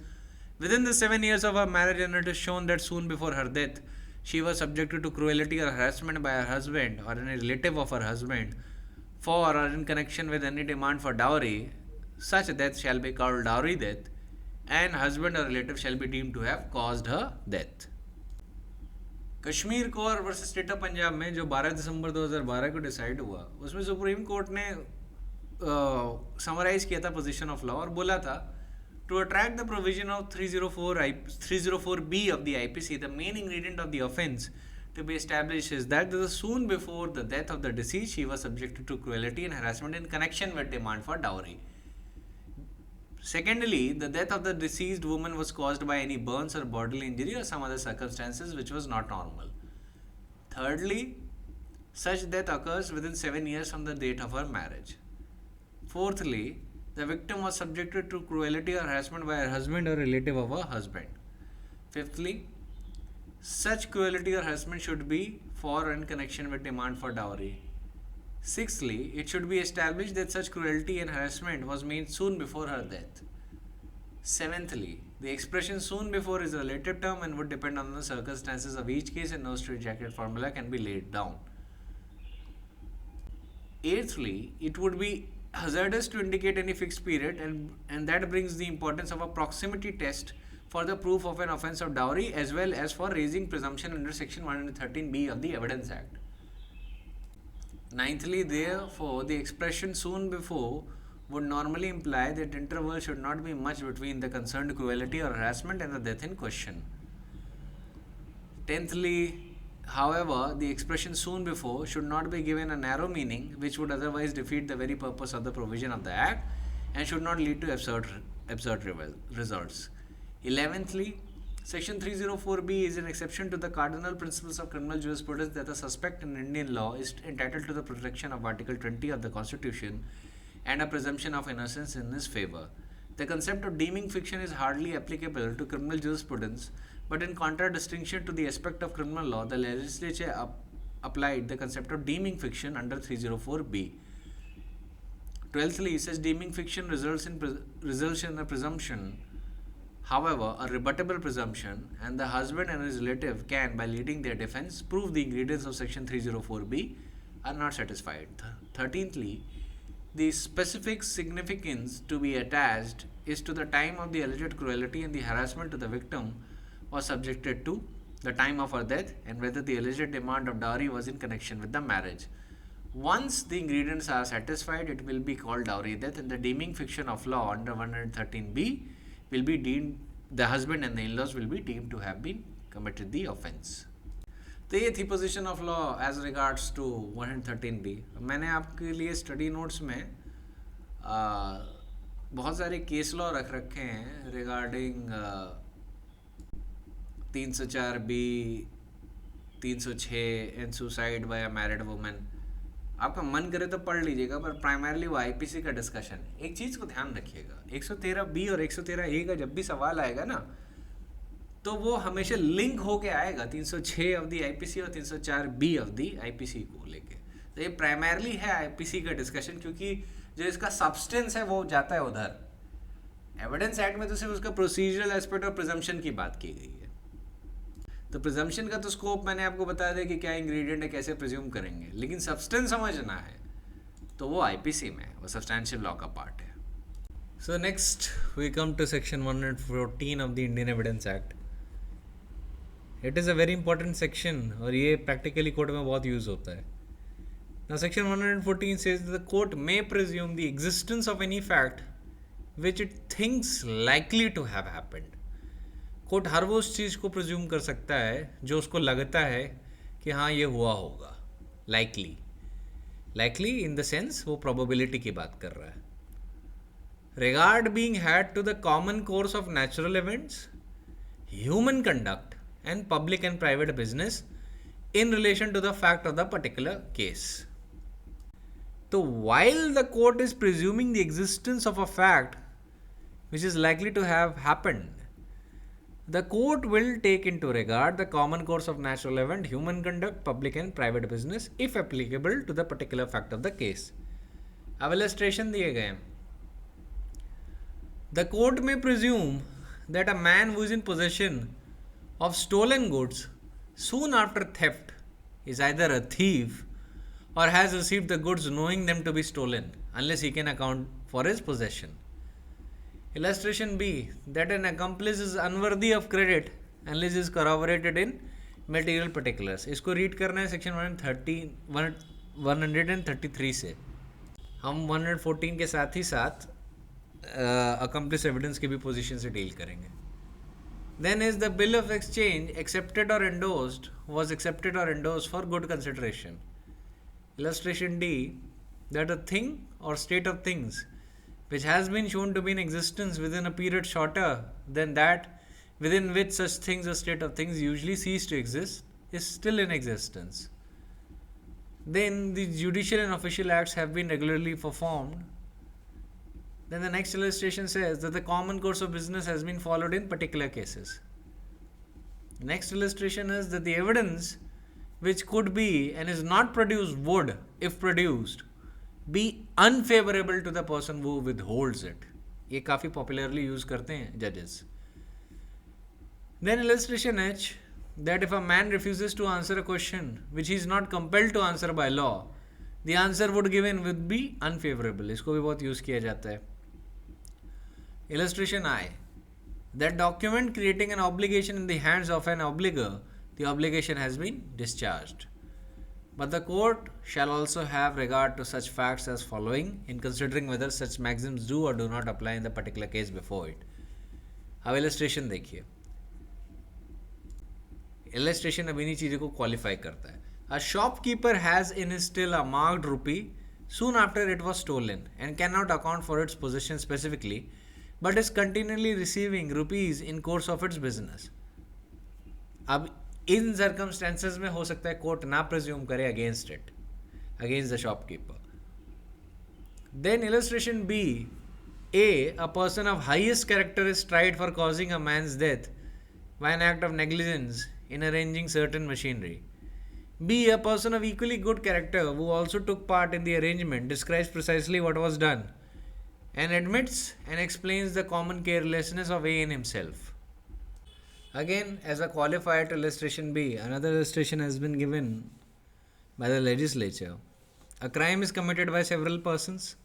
within the 7 years of her marriage and it is shown that soon before her death she was subjected to cruelty or harassment by her husband or any relative of her husband for or in connection with any demand for dowry, such death shall be called dowry death and husband or relative shall be deemed to have caused her death. Kashmir Kaur versus state of Punjab में जो 12 दिसंबर 2012 को decide हुआ उसमें supreme court ने summarise किया था position of law और बोला था to attract the provision of 304B of the IPC, the main ingredient of the offence to be established is that soon before the death of the deceased, she was subjected to cruelty and harassment in connection with demand for dowry. Secondly, the death of the deceased woman was caused by any burns or bodily injury or some other circumstances which was not normal. Thirdly, such death occurs within 7 years from the date of her marriage. Fourthly, the victim was subjected to cruelty or harassment by her husband or relative of her husband. Fifthly, such cruelty or harassment should be for or in connection with demand for dowry. Sixthly, it should be established that such cruelty and harassment was made soon before her death. Seventhly, the expression soon before is a relative term and would depend on the circumstances of each case and no straitjacket formula can be laid down. Eighthly, it would be hazardous to indicate any fixed period, and that brings the importance of a proximity test for the proof of an offence of dowry as well as for raising presumption under section 113B of the Evidence Act. Ninthly, therefore, the expression soon before would normally imply that interval should not be much between the concerned cruelty or harassment and the death in question. Tenthly, however, the expression soon before should not be given a narrow meaning which would otherwise defeat the very purpose of the provision of the Act and should not lead to absurd results. 11thly, Section 304B is an exception to the cardinal principles of criminal jurisprudence that a suspect in Indian law is entitled to the protection of Article 20 of the Constitution and a presumption of innocence in his favor. The concept of deeming fiction is hardly applicable to criminal jurisprudence, but in contradistinction to the aspect of criminal law, the legislature applied the concept of deeming fiction under 304B. 12thly, such deeming fiction results in a presumption, however, a rebuttable presumption, and the husband and his relative can, by leading their defense, prove the ingredients of section 304B are not satisfied. 13thly, the specific significance to be attached is to the time of the alleged cruelty and the harassment to the victim was subjected to, the time of her death, and whether the alleged demand of dowry was in connection with the marriage. Once the ingredients are satisfied, it will be called dowry death, and the deeming fiction of law under 113B will be deemed, the husband and the in-laws will be deemed to have been committed the offence. तो ये थी position of law as regards to 113B. मैंने आपके लिए study notes में बहुत सारे case law रख रखे हैं regarding 304B, 306 and suicide bye a married women. आपका मन करे तो पढ़ लीजिएगा, पर प्राइमरली वो आईपीसी का डिस्कशन है. एक चीज़ को ध्यान रखिएगा, 113B और 113A का जब भी सवाल आएगा ना, तो वो हमेशा लिंक होके आएगा 306 ऑफ दी आईपीसी और 304B ऑफ दी आईपीसी को लेके. तो ये प्राइमरली है आईपीसी का डिस्कशन, क्योंकि जो इसका सब्सटेंस है वो जाता है उधर. एविडेंस एक्ट में तो सिर्फ उसका प्रोसीजरल एस्पेक्ट और प्रिजम्पशन की बात की गई है. तो प्रिजम्पशन का तो स्कोप मैंने आपको बता दिया कि क्या इंग्रेडिएंट है, कैसे प्रिज्यूम करेंगे, लेकिन सब्सटेंस समझना है तो वो आईपीसी में, वो सब्सटैंशियल लॉ का पार्ट है. So next we come to section 114 of the Indian evidence act. It is a very important section और ये प्रैक्टिकली कोर्ट में बहुत यूज़ होता है. Now section 114 says that the court may presume the existence of any fact which it thinks likely to have happened. Court हर वो उस चीज़ को प्रिज्यूम कर सकता है जो उसको लगता है कि हाँ ये हुआ होगा. लाइकली इन द सेंस वो प्रोबेबिलिटी की बात कर रहा है. regard being had to the common course of natural events, human conduct and public and private business in relation to the fact of the particular case. So while the court is presuming the existence of a fact which is likely to have happened, the court will take into regard the common course of natural event, human conduct, public and private business if applicable to the particular fact of the case. अब illustration दिए गए हैं. The court may presume that a man who is in possession of stolen goods soon after theft is either a thief or has received the goods knowing them to be stolen unless he can account for his possession. Illustration B, that an accomplice is unworthy of credit unless is corroborated in material particulars. इसको read करना है section 133 से. हम 114 के साथ ही साथ accomplice evidence की भी पोजीशन से डील करेंगे. Then is the bill of exchange accepted or endorsed, was accepted or endorsed for good consideration. Illustration D, that a thing or state of things which has been shown to be in existence within a period shorter than that within which such things or state of things usually cease to exist is still in existence. Then the judicial and official acts have been regularly performed. Then the next illustration says that the common course of business has been followed in particular cases. Next illustration is that the evidence which could be and is not produced would, if produced, be unfavorable to the person who withholds it. ये काफ़ी popularly use करते हैं judges. Then illustration H, that if a man refuses to answer a question which he is not compelled to answer by law, the answer would given would be unfavourable. इसको भी बहुत use किया जाता है. Illustration I. That document creating an obligation in the hands of an obligor, the obligation has been discharged. But the court shall also have regard to such facts as following in considering whether such maxims do or do not apply in the particular case before it. अब illustration देखिए. Illustration अब इन्हीं चीज़ों को qualify करता है. A shopkeeper has in his till a marked rupee soon after it was stolen and cannot account for its possession specifically, but is continually receiving rupees in course of its business. अब इन circumstances में हो सकता है court ना presume करे against it, against the shopkeeper. Then illustration B. A person of highest character is tried for causing a man's death by an act of negligence in arranging certain machinery. B. A person of equally good character who also took part in the arrangement describes precisely what was done and admits and explains the common carelessness of A in himself. Again, as a qualifier to illustration B, another illustration has been given by the legislature. A crime is committed by several persons.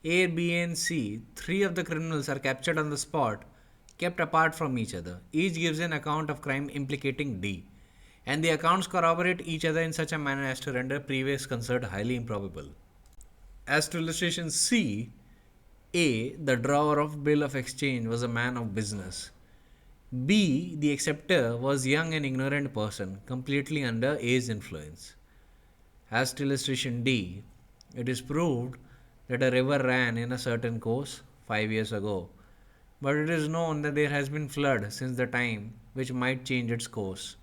A, B, and C. Three of the criminals are captured on the spot, kept apart from each other. Each gives an account of crime implicating D, and the accounts corroborate each other in such a manner as to render previous concert highly improbable. As to illustration C, A, the drawer of bill of exchange, was a man of business. B, the acceptor, was young and ignorant person, completely under A's influence. As to illustration D, it is proved that a river ran in a certain course 5 years ago, but it is known that there has been flood since the time which might change its course.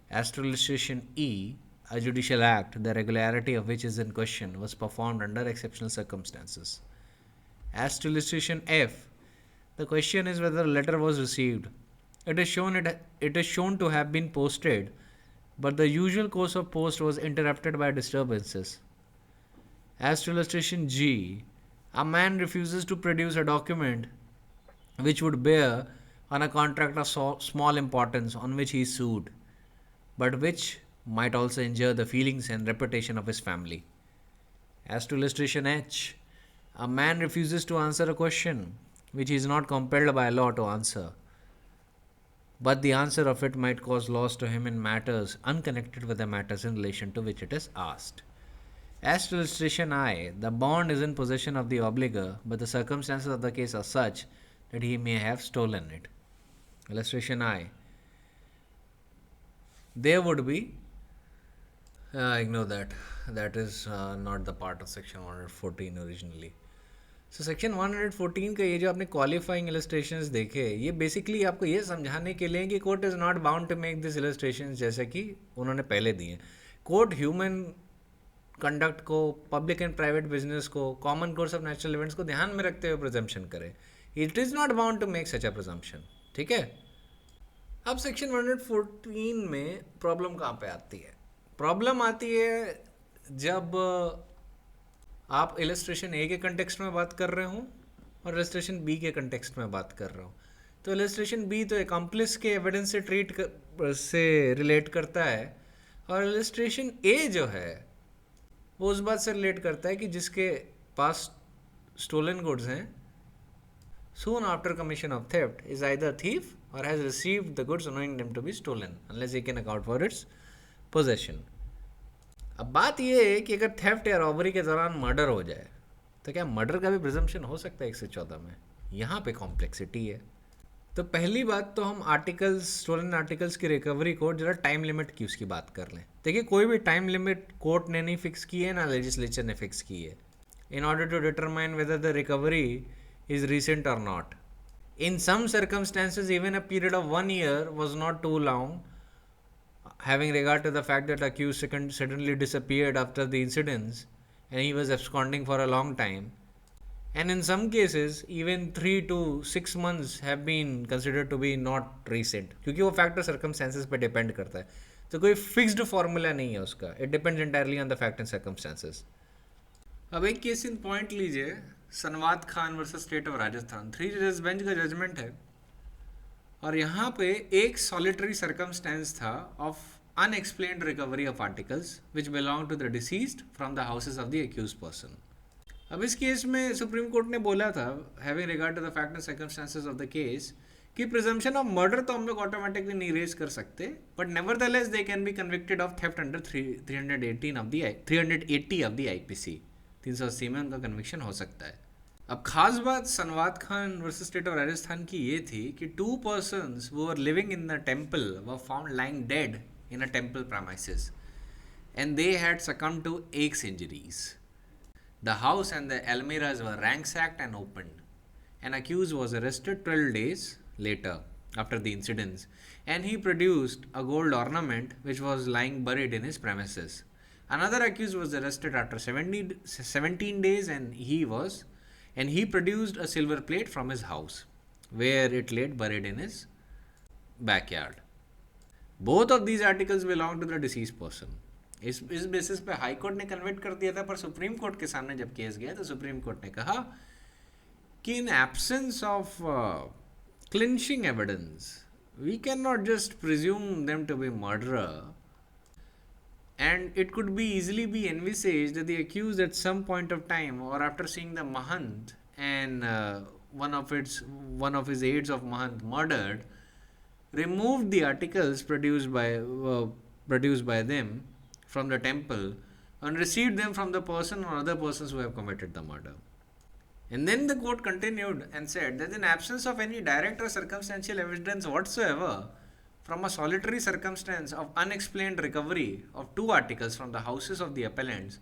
As to illustration E, a judicial act, the regularity of which is in question, was performed under exceptional circumstances. As to illustration F, the question is whether a letter was received. It is shown to have been posted, but the usual course of post was interrupted by disturbances. As to illustration G, a man refuses to produce a document which would bear on a contract of small importance on which he is sued, but which might also injure the feelings and reputation of his family. As to illustration H, a man refuses to answer a question which he is not compelled by law to answer, but the answer of it might cause loss to him in matters unconnected with the matters in relation to which it is asked. As to illustration I, the bond is in possession of the obligor, but the circumstances of the case are such that he may have stolen it. Illustration I. There would be, ignore that, that is not the part of section 114 originally. So section 114 का ये जो आपने qualifying illustrations देखे, ये basically आपको ये समझाने के लिए कि court is not bound to make these illustrations जैसे कि उन्होंने पहले दिए. Court human conduct को, public and private business को, common course of natural events को ध्यान में रखते हुए presumption करे. It is not bound to make such a presumption. ठीक है? अब सेक्शन 114 में प्रॉब्लम कहाँ पे आती है? प्रॉब्लम आती है जब आप इलस्ट्रेशन ए के कंटेक्स्ट में बात कर रहे हो और इलस्ट्रेशन बी के कंटेक्स्ट में बात कर रहे हो. तो इलस्ट्रेशन बी तो एक्म्प्लिस के एविडेंस से रिलेट करता है, और इलस्ट्रेशन ए जो है वो उस बात से रिलेट करता है कि जिसके पास स्टोलन गुड्स हैं, soon after commission of theft, is either thief or has received the goods knowing them to be stolen unless he can account for its possession. अब बात ये है कि अगर थेफ्ट या रॉबरी के दौरान मर्डर हो जाए तो क्या मर्डर का भी प्रिजम्पशन हो सकता है 114 में? यहाँ पे कॉम्प्लेक्सिटी है. तो पहली बात तो हम आर्टिकल्स, स्टोलन आर्टिकल्स की रिकवरी को जरा टाइम लिमिट की उसकी बात कर लें. देखिए, कोई भी टाइम लिमिट कोर्ट ने नहीं फिक्स की है, ना लेजिस्लेचर ने फिक्स की है, in order to determine whether the recovery is recent or not. In some circumstances, even a period of 1 year was not too long, having regard to the fact that accused suddenly disappeared after the incidents and he was absconding for a long time. And in some cases, even 3 to 6 months have been considered to be not recent, क्योंकि वो factor circumstances पे depend करता है. तो कोई fixed formula नहीं है उसका. It depends entirely on the fact and circumstances. अब एक केस इन पॉइंट लीजिए, Sanwat Khan versus state of Rajasthan. 3 जजेस बेंच का जजमेंट है, और यहाँ पे एक सॉलिटरी सर्कमस्टेंस था of unexplained recovery of articles which belong to the deceased from the houses of the accused person. अब इस केस में सुप्रीम कोर्ट ने बोला था, having regard to the fact and circumstances of the case, कि presumption of murder तो हम लोग ऑटोमेटिकली नहीं रेज कर सकते, but nevertheless they can be convicted of theft under 380 of the IPC. 380 में उनका कन्विक्शन हो सकता है. अब खास बात Sanwat Khan versus state of Rajasthan की ये थी कि 2 persons who were living in the temple were found lying dead in a temple premises and they had succumbed to aches injuries. The house and the almirahs were ransacked and opened. An accused was arrested 12 days later after the incidents, and he produced a gold ornament which was lying buried in his premises. Another accused was arrested after 17 days and he produced a silver plate from his house where it lay buried in his backyard. Both of these articles belong to the deceased person. इस basis पे high court ने convict कर दिया था, पर supreme Court के सामने जब केस गया तो सुप्रीम कोर्ट ने कहा कि in absence of clinching evidence we can not just presume them to be murderer, and it could be easily be envisaged that the accused at some point of time or after seeing the Mahant and one of his aides of Mahant murdered, removed the articles produced by them from the temple and received them from the person or other persons who have committed the murder. And then the court continued and said that in absence of any direct or circumstantial evidence whatsoever, from a solitary circumstance of unexplained recovery of 2 articles from the houses of the appellants,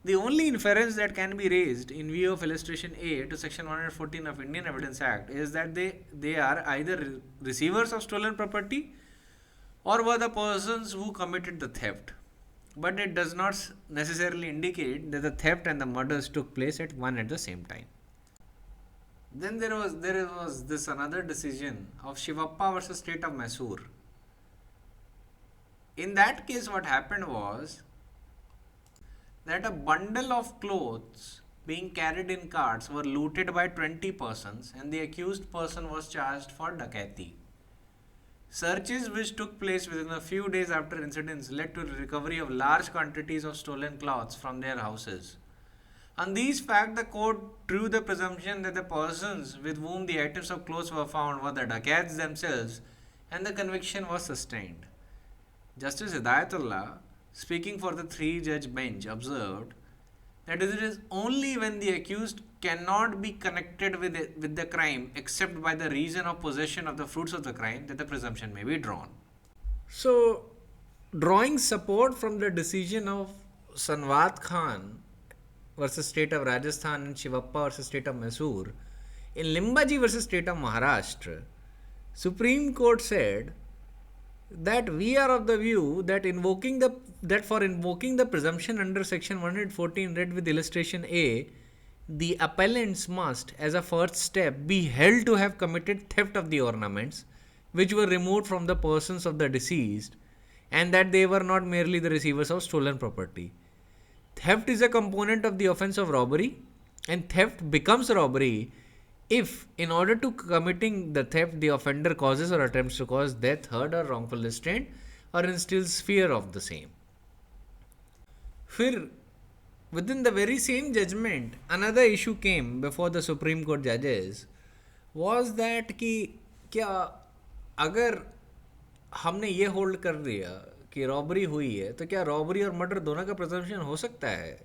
the only inference that can be raised in view of illustration A to section 114 of Indian Evidence Act is that they are either receivers of stolen property or were the persons who committed the theft. But it does not necessarily indicate that the theft and the murders took place at the same time. Then there was this another decision of Shivappa versus State of Mysore. In that case, what happened was that a bundle of clothes being carried in carts were looted by 20 persons and the accused person was charged for dacoity. Searches which took place within a few days after incidents led to the recovery of large quantities of stolen cloths from their houses. On these facts, the court drew the presumption that the persons with whom the items of clothes were found were the dacoits themselves, and the conviction was sustained. Justice Hidayatullah, speaking for the 3-judge bench, observed that it is only when the accused cannot be connected with the crime except by the reason of possession of the fruits of the crime that the presumption may be drawn. So, drawing support from the decision of Sanwat Khan versus State of Rajasthan and Shivappa versus State of Mysore, in Limbaji versus State of Maharashtra, Supreme Court said that we are of the view that for invoking the presumption under section 114 read with illustration A, the appellants must, as a first step, be held to have committed theft of the ornaments which were removed from the persons of the deceased, and that they were not merely the receivers of stolen property. Theft is a component of the offense of robbery, and theft becomes robbery if, in order to committing the theft, the offender causes or attempts to cause death, hurt or wrongful restraint, or instills fear of the same. फिर within the very same judgment, another issue came before the Supreme Court judges was that कि क्या अगर हमने ये hold कर दिया कि robbery हुई है तो क्या रॉबरी और मर्डर दोनों का प्रिजम्पशन हो सकता है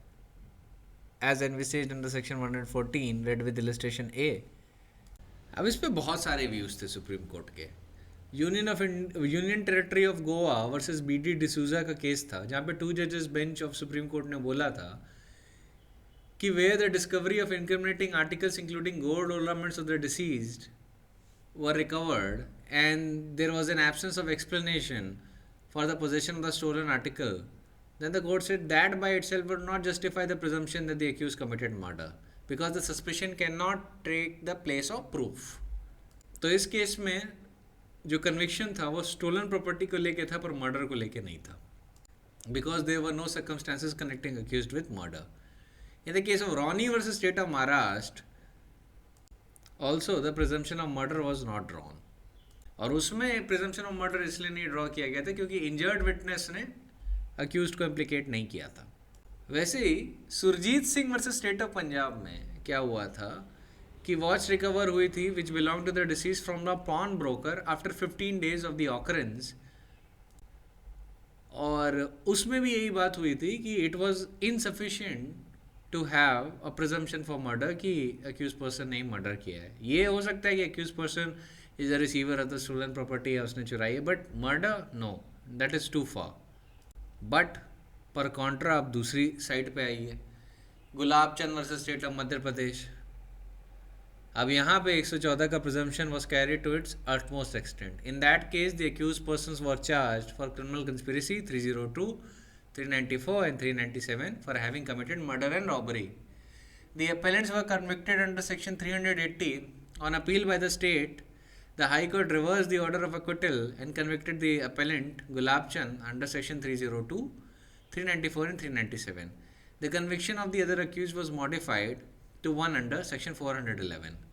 as envisaged under section 114 read with illustration A. अब इस पे बहुत सारे व्यूज थे सुप्रीम कोर्ट के. Union territory of Goa versus BD D'Souza का केस था जहाँ पे 2 जजेस बेंच ऑफ सुप्रीम कोर्ट ने बोला था कि where the discovery of incriminating articles including gold ornaments of the deceased were recovered and there was an absence of explanation for the possession of the stolen article, then the court said that by itself would not justify the presumption that the accused committed murder because the suspicion cannot take the place of proof. तो इस case में जो conviction था वो stolen property को लेके था पर मर्डर को लेके नहीं था, because there were no circumstances connecting accused with murder. In the case of Ronnie versus State of Maharashtra, also the presumption of murder was not drawn. और उसमें प्रिजम्पशन ऑफ मर्डर इसलिए नहीं ड्रॉ किया गया था क्योंकि इंजर्ड विटनेस ने accused को इम्प्लिकेट नहीं किया था। वैसे ही Surjit Singh versus state of Punjab में क्या हुआ था कि वॉच रिकवर हुई थी which belong to the deceased from the pawn broker after 15 days of the occurrence, और उसमें भी यही बात हुई थी कि it was insufficient to have a presumption for murder कि अक्यूज पर्सन ने मर्डर किया है। ये हो सकता है कि accused person is a receiver of the stolen property या उसने चुराई है, but murder no, that is too far. But पर कॉन्ट्रा आप दूसरी साइड पे आइए, Gulab Chand versus state of Madhya Pradesh. अब यहाँ पे 114 का presumption was carried to its utmost extent. In that case the accused persons were charged for criminal conspiracy 302, 394 and 397 for having committed murder and robbery. The appellants were convicted under section 380. On appeal by the state, the High Court reversed the order of acquittal and convicted the appellant Gulab Chand under section 302, 394 and 397. The conviction of the other accused was modified to one under section 411.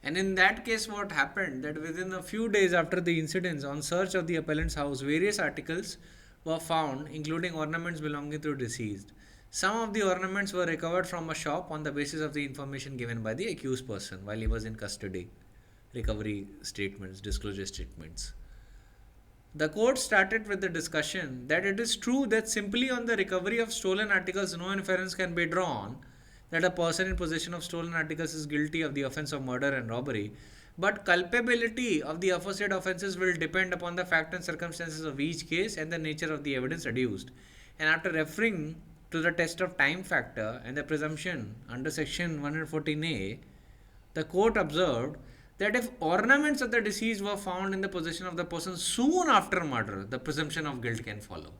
And in that case, what happened that within a few days after the incidents, on search of the appellant's house, various articles were found, including ornaments belonging to deceased. Some of the ornaments were recovered from a shop on the basis of the information given by the accused person while he was in custody. Recovery statements, disclosure statements. The court started with the discussion that it is true that simply on the recovery of stolen articles, no inference can be drawn that a person in possession of stolen articles is guilty of the offense of murder and robbery, but culpability of the aforesaid offenses will depend upon the fact and circumstances of each case and the nature of the evidence adduced. And after referring to the test of time factor and the presumption under section 114A, the court observed that if ornaments of the deceased were found in the possession of the person soon after murder, the presumption of guilt can follow.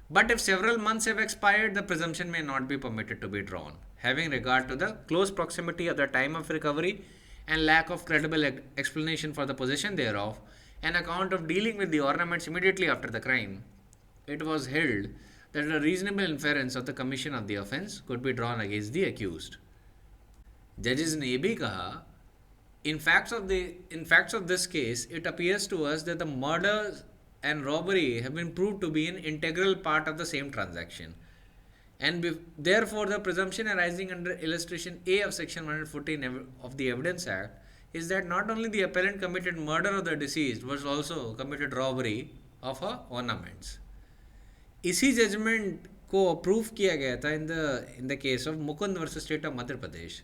But if several months have expired, the presumption may not be permitted to be drawn, having regard to the close proximity of the time of recovery and lack of credible explanation for the possession thereof, an account of dealing with the ornaments immediately after the crime. It was held that a reasonable inference of the commission of the offence could be drawn against the accused. Judges ने ये भी कहा, in facts of this case, it appears to us that the murder and robbery have been proved to be an integral part of the same transaction, and therefore the presumption arising under illustration A of section 114 of the Evidence Act is that not only the appellant committed murder of the deceased but also committed robbery of her ornaments. इसी judgement को approve किया गया था in the case of Mukund versus state of Madhya Pradesh,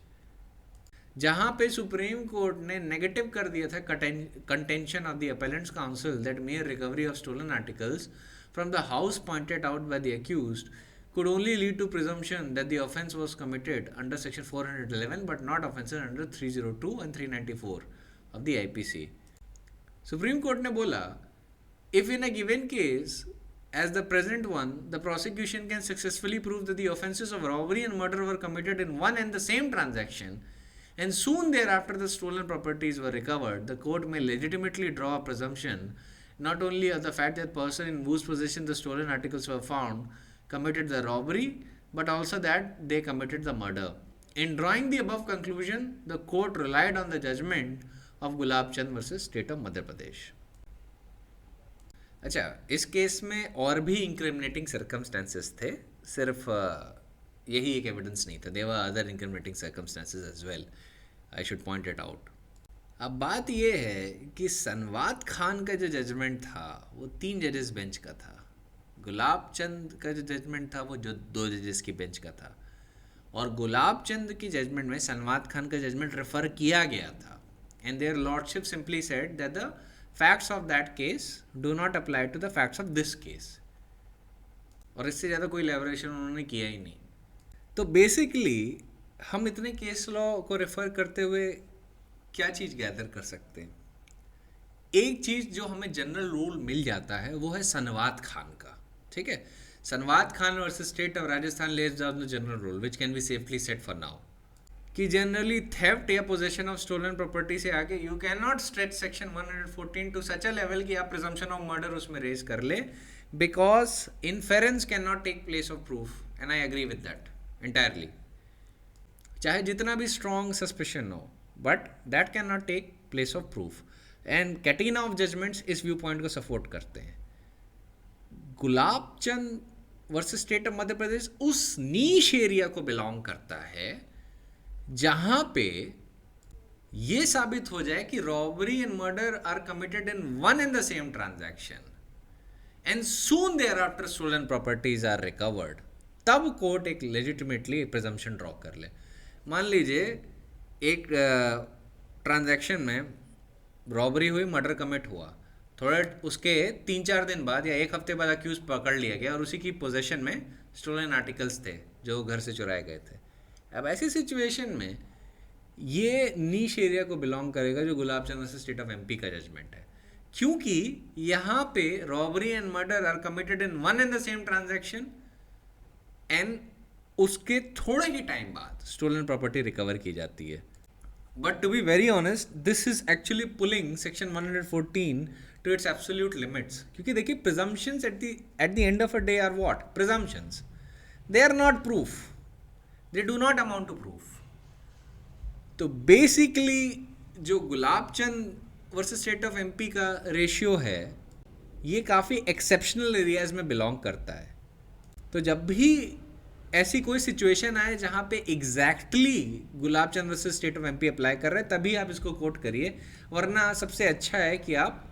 जहां पे Supreme court ने negative कर दिया था contention of the appellant's counsel that mere recovery of stolen articles from the house pointed out by the accused could only lead to presumption that the offence was committed under section 411 but not offences under 302 and 394 of the IPC. Supreme Court ने बोला, if in a given case as the present one, the prosecution can successfully prove that the offences of robbery and murder were committed in one and the same transaction, and soon thereafter the stolen properties were recovered, the court may legitimately draw a presumption not only of the fact that person in whose possession the stolen articles were found committed the robbery, but also that they committed the murder. In drawing the above conclusion, the court relied on the judgment of Gulab Chand versus State of Madhya Pradesh. अच्छा, इस case में और भी incriminating circumstances थे, सिर्फ यही एक evidence नहीं था, there were other incriminating circumstances as well, I should point it out. अब बात यह है कि सनवात खान का जो जजमेंट था वो 3 जजेस बेंच का था, गुलाब चंद का जो जजमेंट था वो जो 2 जजेस की बेंच का था, और गुलाब चंद की जजमेंट में सनवात खान का जजमेंट रेफर किया गया था, and their lordship simply said that the facts of that case do not apply to the facts of this case, और इससे ज़्यादा कोई एलैबोरेशन उन्होंने किया ही नहीं। तो बेसिकली हम इतने केस लॉ को रेफर करते हुए क्या चीज़ गैदर कर सकते हैं? एक चीज़ जो हमें जनरल रूल मिल जाता है वो है सनवात खान का, ठीक है। Sanwat Khan versus state of Rajasthan lays down the general rule which can be safely set for now कि जनरली थेफ्ट या पोजेशन ऑफ स्टोलन प्रॉपर्टी से आगे you can not stretch section 114 to such a level कि आप प्रिजम्पशन ऑफ मर्डर उसमें raise कर ले, because inference can not take place of proof, and I agree with that entirely. चाहे जितना भी स्ट्रॉन्ग सस्पिशन हो, but that can not take place of proof. And catena of judgements इस view point को support करते हैं. Gulab Chand versus state of Madhya Pradesh उस niche area को बिलोंग करता है जहां पे ये साबित हो जाए कि robbery and murder are committed in one and the same transaction and soon thereafter stolen properties are recovered. तब कोर्ट एक लेजिटिमेटली प्रिजम्पशन ड्रॉ कर ले. मान लीजिए एक ट्रांजैक्शन में रॉबरी हुई, मर्डर कमिट हुआ, थोड़े उसके 3-4 दिन बाद या एक हफ्ते बाद अक्यूज पकड़ लिया गया और उसी की पोजेशन में स्टोलन आर्टिकल्स थे जो घर से चुराए गए थे. अब ऐसी सिचुएशन में ये नीश एरिया को बिलोंग करेगा जो Gulab Chand versus state of MP का जजमेंट है, क्योंकि यहाँ पे robbery and murder are committed in one and the same transaction एंड उसके थोड़े ही टाइम बाद स्टोलन प्रॉपर्टी रिकवर की जाती है. But to be very honest, this is actually pulling section 114 to its absolute limits. क्योंकि देखिए, presumptions at the end of a day are what? Presumptions. They are not proof, they do not amount to proof. तो basically जो Gulab Chand versus state of MP का ratio है, ये काफ़ी exceptional areas में belong करता है. तो जब भी ऐसी कोई सिचुएशन आए जहाँ पे exactly gulab Chand versus state of MP apply कर रहे हैं, तभी आप इसको कोट करिए. वरना सबसे अच्छा है कि आप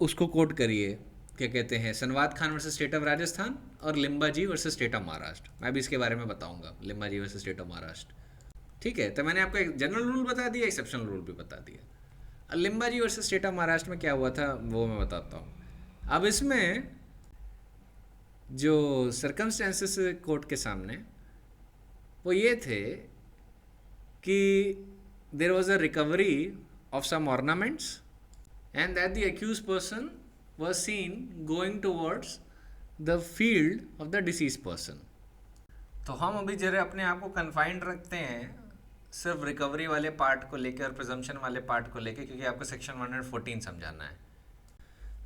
उसको कोट करिए, क्या कहते हैं, Sanwat Khan versus state of Rajasthan और Limbaji versus state of Maharashtra. मैं भी इसके बारे में बताऊंगा, Limbaji versus state of Maharashtra. ठीक है, तो मैंने आपको एक जनरल रूल बता दिया, एक्सेप्शनल रूल भी बता दिया. लिम्बाजी वर्सेस स्टेट ऑफ महाराष्ट्र में क्या हुआ था वो मैं बताता हूँ. अब इसमें जो सर्कमस्टेंसेस कोर्ट के सामने वो ये थे कि there was a recovery of some ornaments and that the accused person was seen going towards the field of the deceased person. तो हम अभी जरा अपने आप को कन्फाइंड रखते हैं सिर्फ रिकवरी वाले पार्ट को लेकर और प्रिजम्पशन वाले पार्ट को लेकर, क्योंकि आपको सेक्शन 114 समझाना है.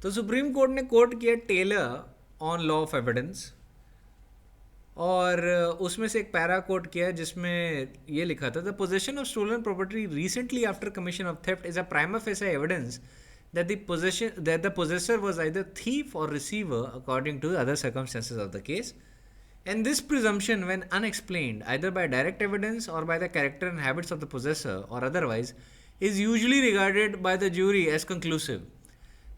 तो सुप्रीम कोर्ट ने कोट किया Taylor on law of evidence, और उसमें से एक पैरा कोट किया है जिसमें ये लिखा था, the possession of stolen property recently after commission of theft is a prima facie evidence that the possessor was either thief or receiver according to other circumstances of the case. And this presumption, when unexplained either by direct evidence or by the character and habits of the possessor or otherwise, is usually regarded by the jury as conclusive.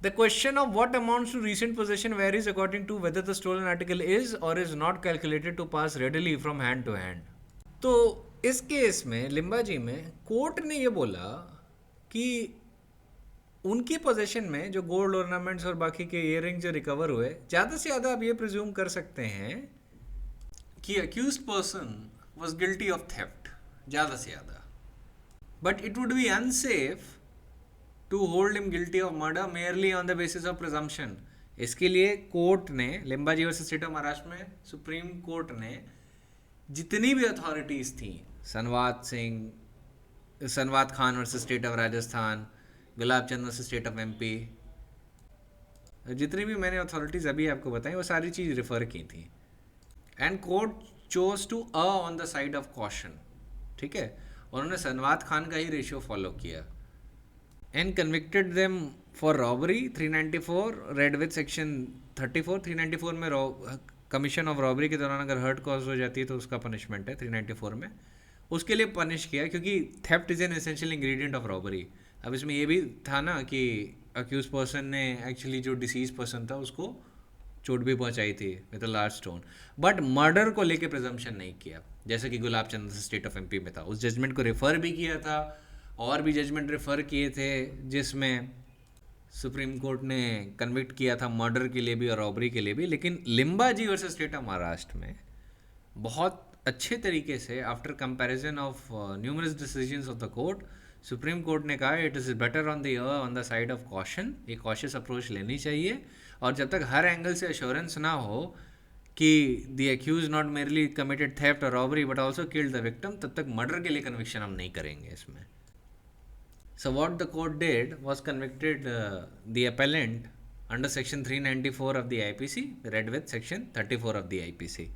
The question of what amounts to recent possession varies according to whether the stolen article is or is not calculated to pass readily from hand to hand. तो इस case में लिम्बाजी में court ने ये बोला कि उनकी possession में जो गोल्ड ऑर्नामेंट्स और बाकी के इयररिंग जो रिकवर हुए, ज़्यादा से ज़्यादा आप ये प्रिज्यूम कर सकते हैं कि accused person was guilty of theft, ज़्यादा से ज़्यादा. But it would be unsafe to hold him guilty of murder merely on the basis of presumption. इसके लिए कोर्ट ने, Limbaji versus state of Maharashtra में सुप्रीम कोर्ट ने जितनी भी अथॉरिटीज़ थी, Sanwat Khan versus state of Rajasthan, Gulab Chand versus state of MP, जितनी भी मैंने अथॉरिटीज़ अभी आपको बताई वो सारी चीज़ रिफ़र की थी. And court chose to on the side of caution. ठीक है, उन्होंने सनवात खान का ही रेशियो फॉलो किया and convicted them for robbery 394 read with section 34. 394 में कमीशन ऑफ रॉबरी के दौरान अगर हर्ट कॉज हो जाती है तो उसका पनिशमेंट है 394 में, उसके लिए पनिश किया, क्योंकि theft is an essential ingredient of robbery. अब इसमें ये भी था ना कि अक्यूज पर्सन ने एक्चुअली जो डिसीज पर्सन था उसको चोट भी पहुंचाई थी with a large stone, but murder को लेके प्रिजम्पशन नहीं किया जैसे कि Gulab Chand state of MP में था. उस जजमेंट को रेफर भी किया था और भी जजमेंट रेफर किए थे जिसमें सुप्रीम कोर्ट ने कन्विक्ट किया था मर्डर के लिए भी और रॉबरी के लिए भी. लेकिन लिम्बाजी वर्सेस स्टेट ऑफ महाराष्ट्र में बहुत अच्छे तरीके से after comparison of numerous decisions of the court, supreme court ने कहा it is better on the side of caution. एक कॉशियस अप्रोच लेनी चाहिए, और जब तक हर एंगल से एश्योरेंस ना हो कि the accuse not merely committed theft और robbery but also killed the victim, तब तक मर्डर के लिए कन्विक्शन हम नहीं करेंगे इसमें. So what the court did was convicted the appellant under section 394 of the IPC read with section 34 of the IPC,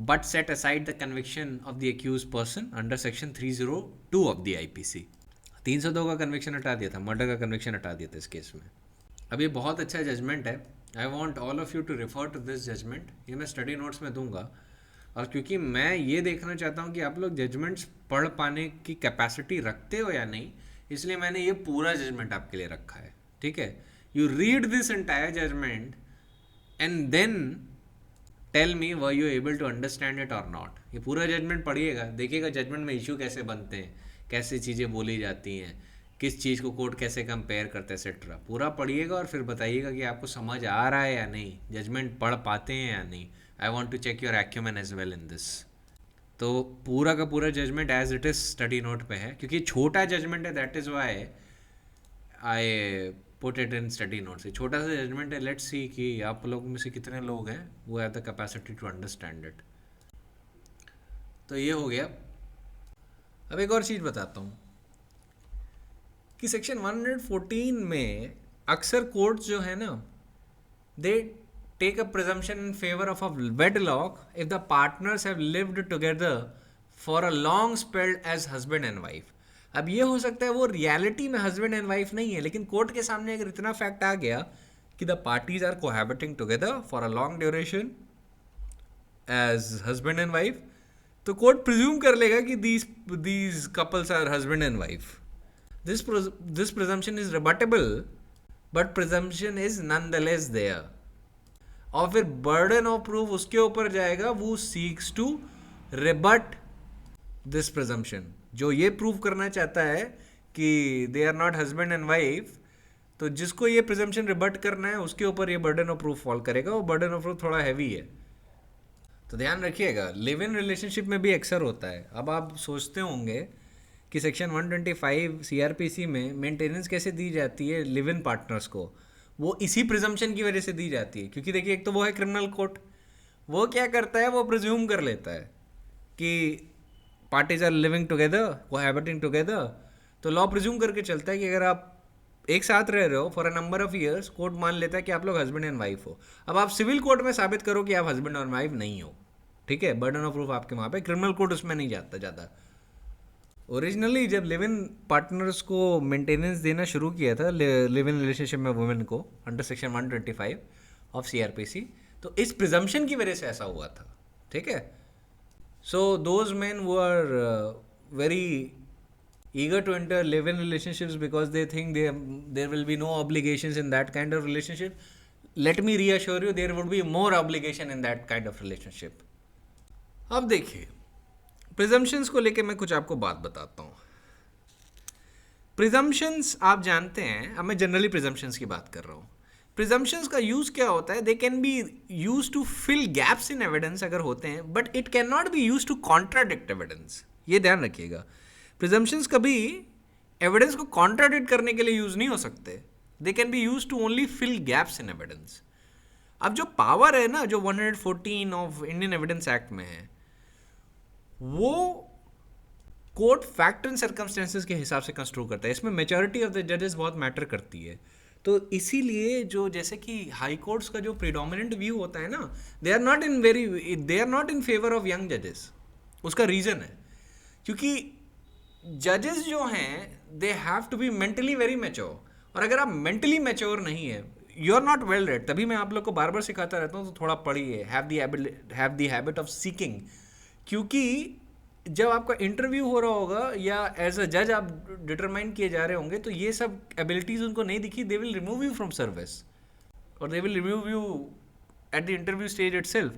but set aside the conviction of the accused person under section 302 of the IPC. 302 का conviction हटा दिया था, murder का conviction हटा दिया था इस case में। अब ये बहुत अच्छा जजमेंट है। I want all of you to refer to this judgement. ये मैं स्टडी नोट्स में दूंगा, और क्योंकि मैं ये देखना चाहता हूँ कि आप लोग जजमेंट्स पढ़ पाने की कैपेसिटी रखते हो या नहीं, इसलिए मैंने ये पूरा जजमेंट आपके लिए रखा है। ठीक है, you read this entire judgement and then tell me were you able to understand it और नॉट। ये पूरा जजमेंट पढ़िएगा, देखिएगा जजमेंट में इशू कैसे बनते हैं, कैसे चीज़ें बोली जाती हैं, किस चीज़ को कोर्ट कैसे कंपेयर करते हैं, एक्सेट्रा। पूरा पढ़िएगा और फिर बताइएगा कि आपको समझ आ रहा है या नहीं, जजमेंट पढ़ पाते हैं या नहीं। I want to check your acumen as well in this. तो पूरा का पूरा judgement as it is study note पे है, क्योंकि छोटा जजमेंट है, that is why I put it in study notes. छोटा सा जजमेंट है, लेट्स सी कि आप लोग में से कितने लोग हैं वो have the capacity to understand it. तो ये हो गया। अब एक और चीज़ बताता हूँ कि सेक्शन 114 में अक्सर कोर्ट्स जो है ना, they take a presumption in favour of a wedlock if the partners have lived together for a long spell as husband and wife. अब ये हो सकता है वो रियलिटी में हस्बैंड एंड वाइफ नहीं है, लेकिन कोर्ट के सामने अगर इतना फैक्ट आ गया कि the parties are cohabiting together for a long duration as husband and wife, तो कोर्ट प्रिज्यूम कर लेगा कि these couples are husband and wife. This presumption is rebuttable, but presumption is nonetheless there. और फिर burden of proof उसके ऊपर जाएगा, वो seeks to rebut this presumption। जो ये प्रूव करना चाहता है कि they are not husband and wife, तो जिसको ये presumption rebut करना है उसके ऊपर ये burden of proof fall करेगा। वो burden of proof थोड़ा heavy है, तो ध्यान रखिएगा। लिव इन रिलेशनशिप में भी अक्सर होता है। अब आप सोचते होंगे कि सेक्शन 125 सीआरपीसी में मेंटेनेंस कैसे दी जाती है लिव इन पार्टनर्स को, वो इसी प्रिजम्पशन की वजह से दी जाती है। क्योंकि देखिए, एक तो वो है क्रिमिनल कोर्ट, वो क्या करता है, वो प्रिज्यूम कर लेता है कि parties are living together, cohabiting together. तो लॉ प्रिज्यूम करके चलता है कि अगर आप एक साथ रह रहे हो for a number of years, court मान लेता है कि आप लोग हस्बैंड एंड वाइफ हो। अब आप सिविल कोर्ट में साबित करो कि आप हस्बैंड और वाइफ नहीं हो, ठीक है, बर्डन ऑफ प्रूफ आपके वहाँ पे। क्रिमिनल कोर्ट उसमें नहीं जाता ज़्यादा। ओरिजिनली जब लिव इन पार्टनर्स को मेंटेनेंस देना शुरू किया था, लिव इन रिलेशनशिप में वुमेन को, अंडर सेक्शन 125 ऑफ सीआरपीसी, तो इस प्रिजम्पशन की वजह से ऐसा हुआ था। ठीक है, सो दोज मेन वो are very eager to enter live-in relationships because they think there will be no obligations in that kind of relationship. Let me reassure you, there would be more obligation in that kind of relationship. अब देखिए, presumptions को लेके मैं कुछ आपको बात बताता हूँ। प्रिजम्पशंस आप जानते हैं, अब मैं जनरली प्रिजम्पशंस की बात कर रहा हूँ। प्रिजम्पशंस का यूज़ क्या होता है, they can be use to fill gaps in evidence अगर होते हैं, but it can not be use to contradict evidence. ये ध्यान रखिएगा, प्रिजम्पशंस कभी एविडेंस को कॉन्ट्राडिक्ट करने के लिए यूज नहीं हो सकते। They can be use to only fill gaps in evidence. अब जो पावर है ना, जो 114 ऑफ इंडियन एविडेंस एक्ट में है, वो कोर्ट फैक्ट एंड सर्कमस्टेंसेस के हिसाब से कंस्ट्रक्ट करता है। इसमें मेजॉरिटी ऑफ द जजेस बहुत मैटर करती है। तो इसीलिए जो जैसे कि हाई कोर्ट्स का जो प्रीडोमिनेंट व्यू होता है ना, they are not in favour of young जजेस। उसका रीज़न है क्योंकि जजेस जो हैं they have to be mentally very mature, और अगर आप मेंटली मैच्योर नहीं है, you are not well read. तभी मैं आप लोग को बार बार सिखाता रहता हूँ, तो थोड़ा पढ़िए, have the habit of seeking. क्योंकि जब आपका इंटरव्यू हो रहा होगा या एज अ जज आप डिटरमाइन किए जा रहे होंगे, तो ये सब एबिलिटीज़ उनको नहीं दिखी, they will remove you from service, और they will remove you at the interview stage itself.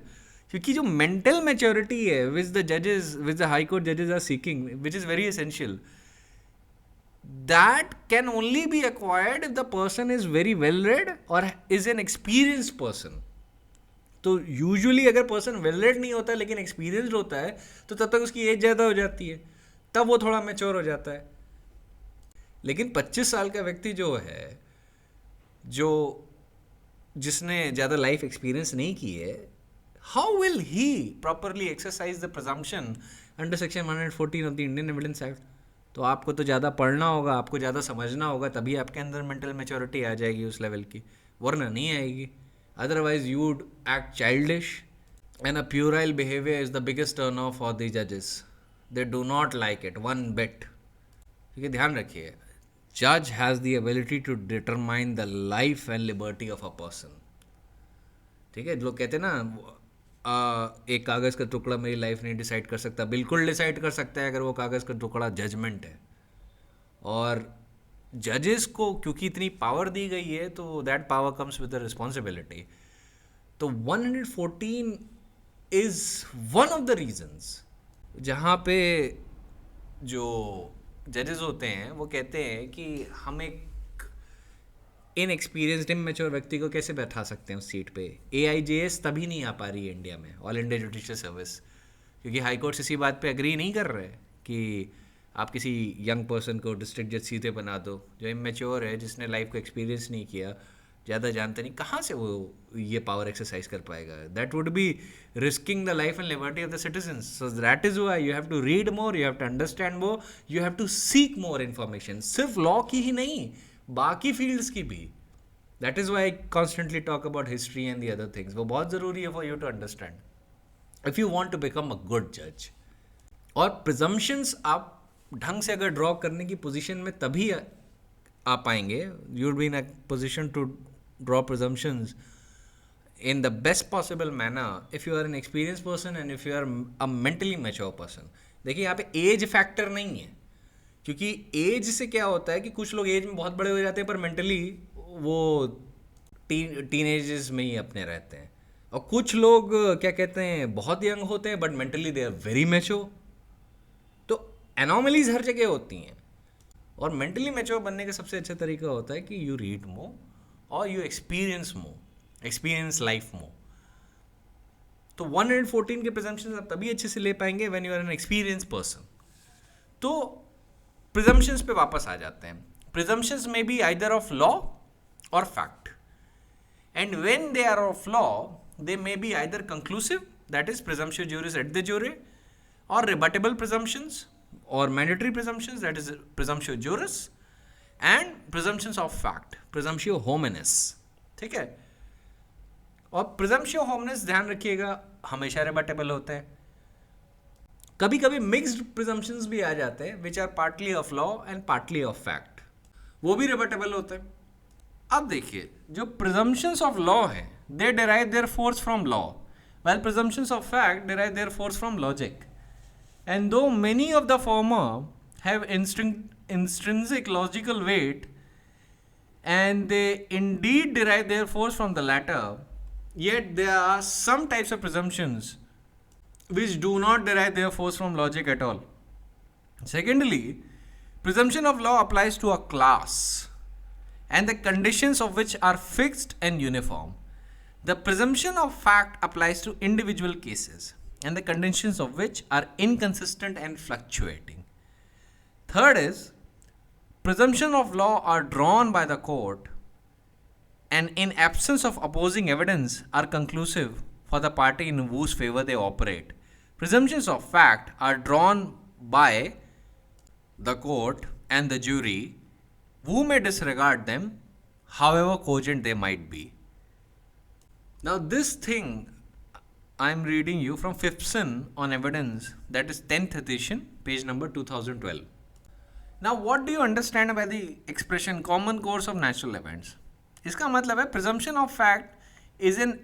क्योंकि जो मेंटल मैच्योरिटी है विच द हाई कोर्ट जजेस are seeking, which is very essential, that can only be acquired if the person is very well read और is an experienced person. तो usually अगर person well read नहीं होता लेकिन experienced होता है, तो तब तक उसकी एज ज़्यादा हो जाती है, तब वो थोड़ा मैच्योर हो जाता है। लेकिन 25 साल का व्यक्ति जो है, जिसने ज़्यादा लाइफ एक्सपीरियंस नहीं की है, how will he properly exercise the presumption under section 114 of the Indian Evidence Act? तो आपको तो ज़्यादा पढ़ना होगा, आपको ज़्यादा समझना होगा, तभी आपके अंदर मेंटल मैच्योरिटी आ जाएगी उस लेवल की, वरना नहीं आएगी। Otherwise you would act childish, and a puerile behaviour is the biggest turn off for the जजेस। They do not like it one bit. क्योंकि ध्यान रखिए, जज has the ability to determine the life and liberty of a person. ठीक है, लोग कहते हैं ना, एक कागज़ का टुकड़ा मेरी लाइफ नहीं डिसाइड कर सकता। बिल्कुल डिसाइड कर सकता है अगर वो कागज़ का टुकड़ा जजमेंट है। और जजेस को क्योंकि इतनी पावर दी गई है, तो that power comes with the responsibility. तो 114 is one of the reasons जहाँ पे जो जजेस होते हैं वो कहते हैं कि हम एक इनएक्सपीरियंस्ड इमेच्योर व्यक्ति को कैसे बैठा सकते हैं उस सीट पे। AIJS तभी नहीं आ पा रही है इंडिया में, ऑल इंडिया जुडिशियल सर्विस, क्योंकि हाई कोर्ट इसी बात पे एग्री नहीं कर रहे कि आप किसी यंग पर्सन को डिस्ट्रिक्ट जज सीधे बना दो, जो इमेच्योर है, जिसने लाइफ को एक्सपीरियंस नहीं किया, ज़्यादा जानते नहीं, कहाँ से वो ये पावर एक्सरसाइज कर पाएगा। That would be risking the life and liberty of the citizens. So that is why you have to read more, you have to understand more, you have to seek more information, सिर्फ law की ही नहीं, बाकी fields की भी। That is why I constantly talk about history and the other things. वो बहुत ज़रूरी है for you to understand if you want to become a good जज। और प्रिजम्पशंस आप ढंग से अगर ड्रॉ करने की पोजीशन में तभी आ पाएंगे, you will be in a position to draw presumptions in the best possible manner if you are an experienced person and if you are a mentally mature person. देखिए यहाँ पे एज फैक्टर नहीं है, क्योंकि एज से क्या होता है कि कुछ लोग एज में बहुत बड़े हो जाते हैं पर मेंटली वो टीनेजर्स में ही अपने रहते हैं, और कुछ लोग क्या कहते हैं बहुत यंग होते हैं but mentally they are very mature. तो एनॉमलीज हर जगह होती हैं, और मेंटली मैच्योर बनने का सबसे अच्छा तरीका होता है कि यू रीड मोर और you experience more, experience life more. तो 114 के प्रिजम्पशंस आप तभी अच्छे से ले पाएंगे when you are an experience person. तो प्रिजम्पशंस पे वापस आ जाते हैं। प्रिजम्पशंस में बी आइदर ऑफ लॉ और fact, and when they are of law they may be either conclusive, that is presumption juris et de jure, और rebuttable presumptions और mandatory presumptions, that is presumption juris, and presumptions of fact, presumption hominis. ठीक है, और presumption hominis ध्यान रखिएगा हमेशा rebuttable होते हैं। कभी कभी मिक्स्ड प्रिजम्पशंस भी आ जाते हैं which are partly of law and partly of fact, वो भी रिबटेबल होते हैं। अब देखिए, जो प्रिजम्पशंस ऑफ लॉ है they derive their force from law, while presumptions of fact derive their force from logic. And though many of the former have intrinsic logical weight, and they indeed derive their force from the latter, yet there are some types of presumptions which do not derive their force from logic at all. Secondly, presumption of law applies to a class, and the conditions of which are fixed and uniform. The presumption of fact applies to individual cases, and the conditions of which are inconsistent and fluctuating. Third is, presumption of law are drawn by the court, and in absence of opposing evidence are conclusive for the party in whose favor they operate. Presumptions of fact are drawn by the court and the jury, who may disregard them, however cogent they might be. Now this thing I am reading you from Phipson on Evidence, that is 10th edition, page number 2012. Now what do you understand by the expression common course of natural events? इसका मतलब है presumption of fact is an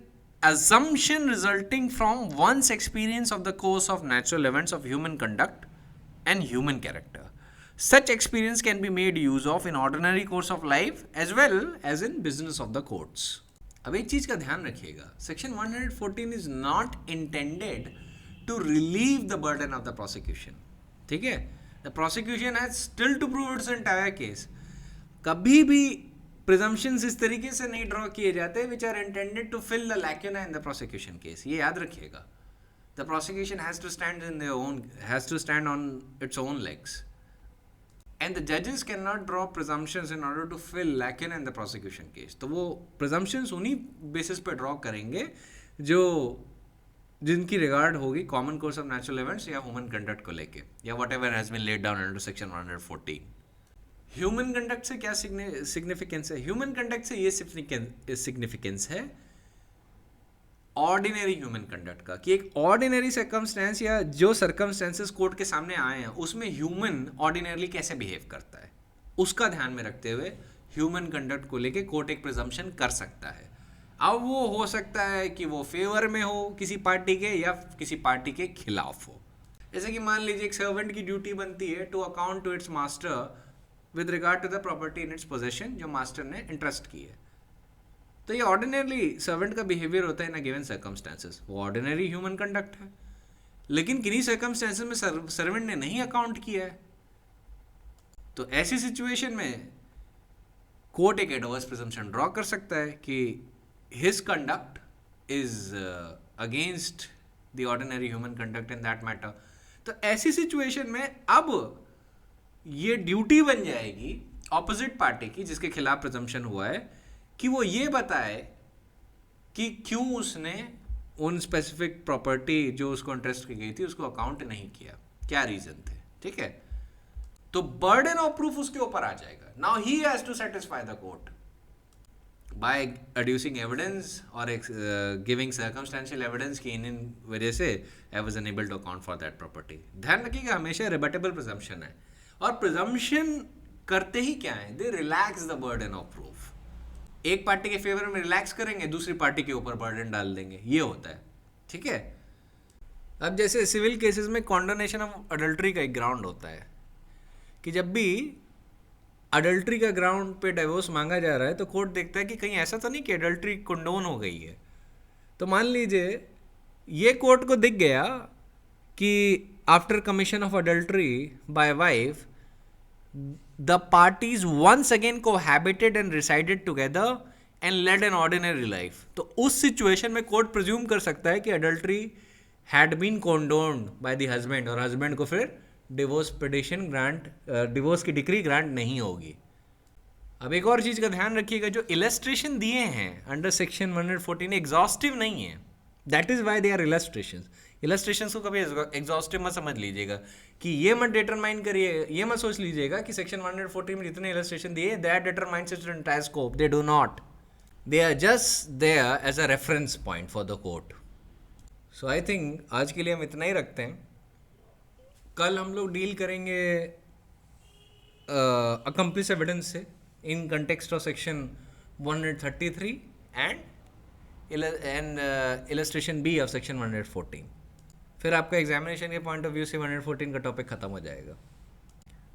assumption resulting from one's experience of the course of natural events of human conduct and human character. Such experience can be made use of in ordinary course of life as well as in business of the courts. अब एक चीज़ का ध्यान रखिएगा, section 114 is not intended to relieve the burden of the prosecution. ठीक है, the prosecution has still to prove its entire case. कभी भी presumptions इस तरीके से नहीं ड्रॉ किए जाते which are intended to fill the lacuna in the prosecution case. ये याद रखिएगा, the prosecution has to stand in their own, has to stand on its own legs, and the judges cannot draw presumptions in order to fill lacuna in the prosecution case. तो वो presumptions उन्हीं basis पे draw करेंगे जो जिनकी regard होगी common course of natural events या human conduct को लेके, या whatever has been laid down under section 114. Human conduct से क्या significance है? Human conduct से ये significance है ऑर्डिनरी ह्यूमन कंडक्ट का, कि एक ऑर्डिनरी सर्कमस्टेंस या जो सर्कमस्टेंसेस कोर्ट के सामने आए हैं उसमें ह्यूमन ऑर्डिनरली कैसे बिहेव करता है, उसका ध्यान में रखते हुए ह्यूमन कंडक्ट को लेके कोर्ट एक प्रिजम्पशन कर सकता है। अब वो हो सकता है कि वो फेवर में हो किसी पार्टी के या किसी पार्टी के खिलाफ हो। जैसे कि मान लीजिए एक सर्वेंट की ड्यूटी बनती है to account to its master with regard to the property in its possession जो मास्टर ने इंटरेस्ट की है। तो ये ऑर्डिनरली सर्वेंट का बिहेवियर होता है इन अ गिवन सर्कमस्टेंसेस, वो ऑर्डिनरी ह्यूमन कंडक्ट है। लेकिन किन्हीं सर्कमस्टेंसेस में सर्वेंट ने नहीं अकाउंट किया है, तो ऐसी सिचुएशन में कोर्ट एक एडवर्स प्रिजम्पशन ड्रॉ कर सकता है कि his conduct is against the ordinary human conduct in that matter. तो ऐसी सिचुएशन में अब ये ड्यूटी बन जाएगी ऑपोजिट पार्टी की जिसके खिलाफ प्रिजम्पशन हुआ है कि वो ये बताए कि क्यों उसने उन स्पेसिफिक प्रॉपर्टी जो उसको इंटरेस्ट की गई थी उसको अकाउंट नहीं किया, क्या रीजन थे। ठीक है, तो बर्डन ऑफ प्रूफ उसके ऊपर आ जाएगा। Now he has to satisfy the court by adducing evidence और गिविंग सर्कमस्टेंशियल एविडेंस कि इन वजह से I was unable to account for that property. ध्यान रखिएगा हमेशा रिबटेबल प्रिजम्पशन है, और प्रिजम्पशन करते ही क्या है, they relax the burden of proof. एक पार्टी के फेवर में रिलैक्स करेंगे, दूसरी पार्टी के ऊपर बर्डन डाल देंगे, ये होता है। ठीक है, अब जैसे सिविल केसेस में कॉन्डोनेशन ऑफ अडल्ट्री का एक ग्राउंड होता है कि जब भी अडल्ट्री का ग्राउंड पे डिवोर्स मांगा जा रहा है तो कोर्ट देखता है कि कहीं ऐसा तो नहीं कि अडल्ट्री कंडोन हो गई है। तो मान लीजिए ये कोर्ट को दिख गया कि after commission of adultery bye wife the parties once again cohabited and resided together and led an ordinary life। तो उस सिचुएशन में कोर्ट प्रिज्यूम कर सकता है कि adultery had been condoned by the husband, और हस्बैंड को फिर डिवोर्स पिटिशन ग्रांट, डिवोर्स की डिक्री ग्रांट नहीं होगी। अब एक और चीज़ का ध्यान रखिएगा, जो इलस्ट्रेशन दिए हैं अंडर सेक्शन 114 एग्जॉस्टिव नहीं है, that is why they are illustrations. Illustrations को कभी एग्जॉस्टिव मत समझ लीजिएगा कि ये मत डिटरमाइन करिए, ये मत सोच लीजिएगा कि सेक्शन 114 में जितने इलस्ट्रेशन दिए that determines its entire scope, they do not, they are just there as a reference point for the court. So I think आज के लिए हम इतना ही रखते हैं। कल हम लोग डील करेंगे अकम्प्लिस एविडेंस से in context of section 133 and illustration B of section 114। फिर आपका एग्जामिनेशन के पॉइंट ऑफ व्यू से 114 का टॉपिक खत्म हो जाएगा।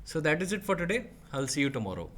सो that is it for today, I will see you tomorrow.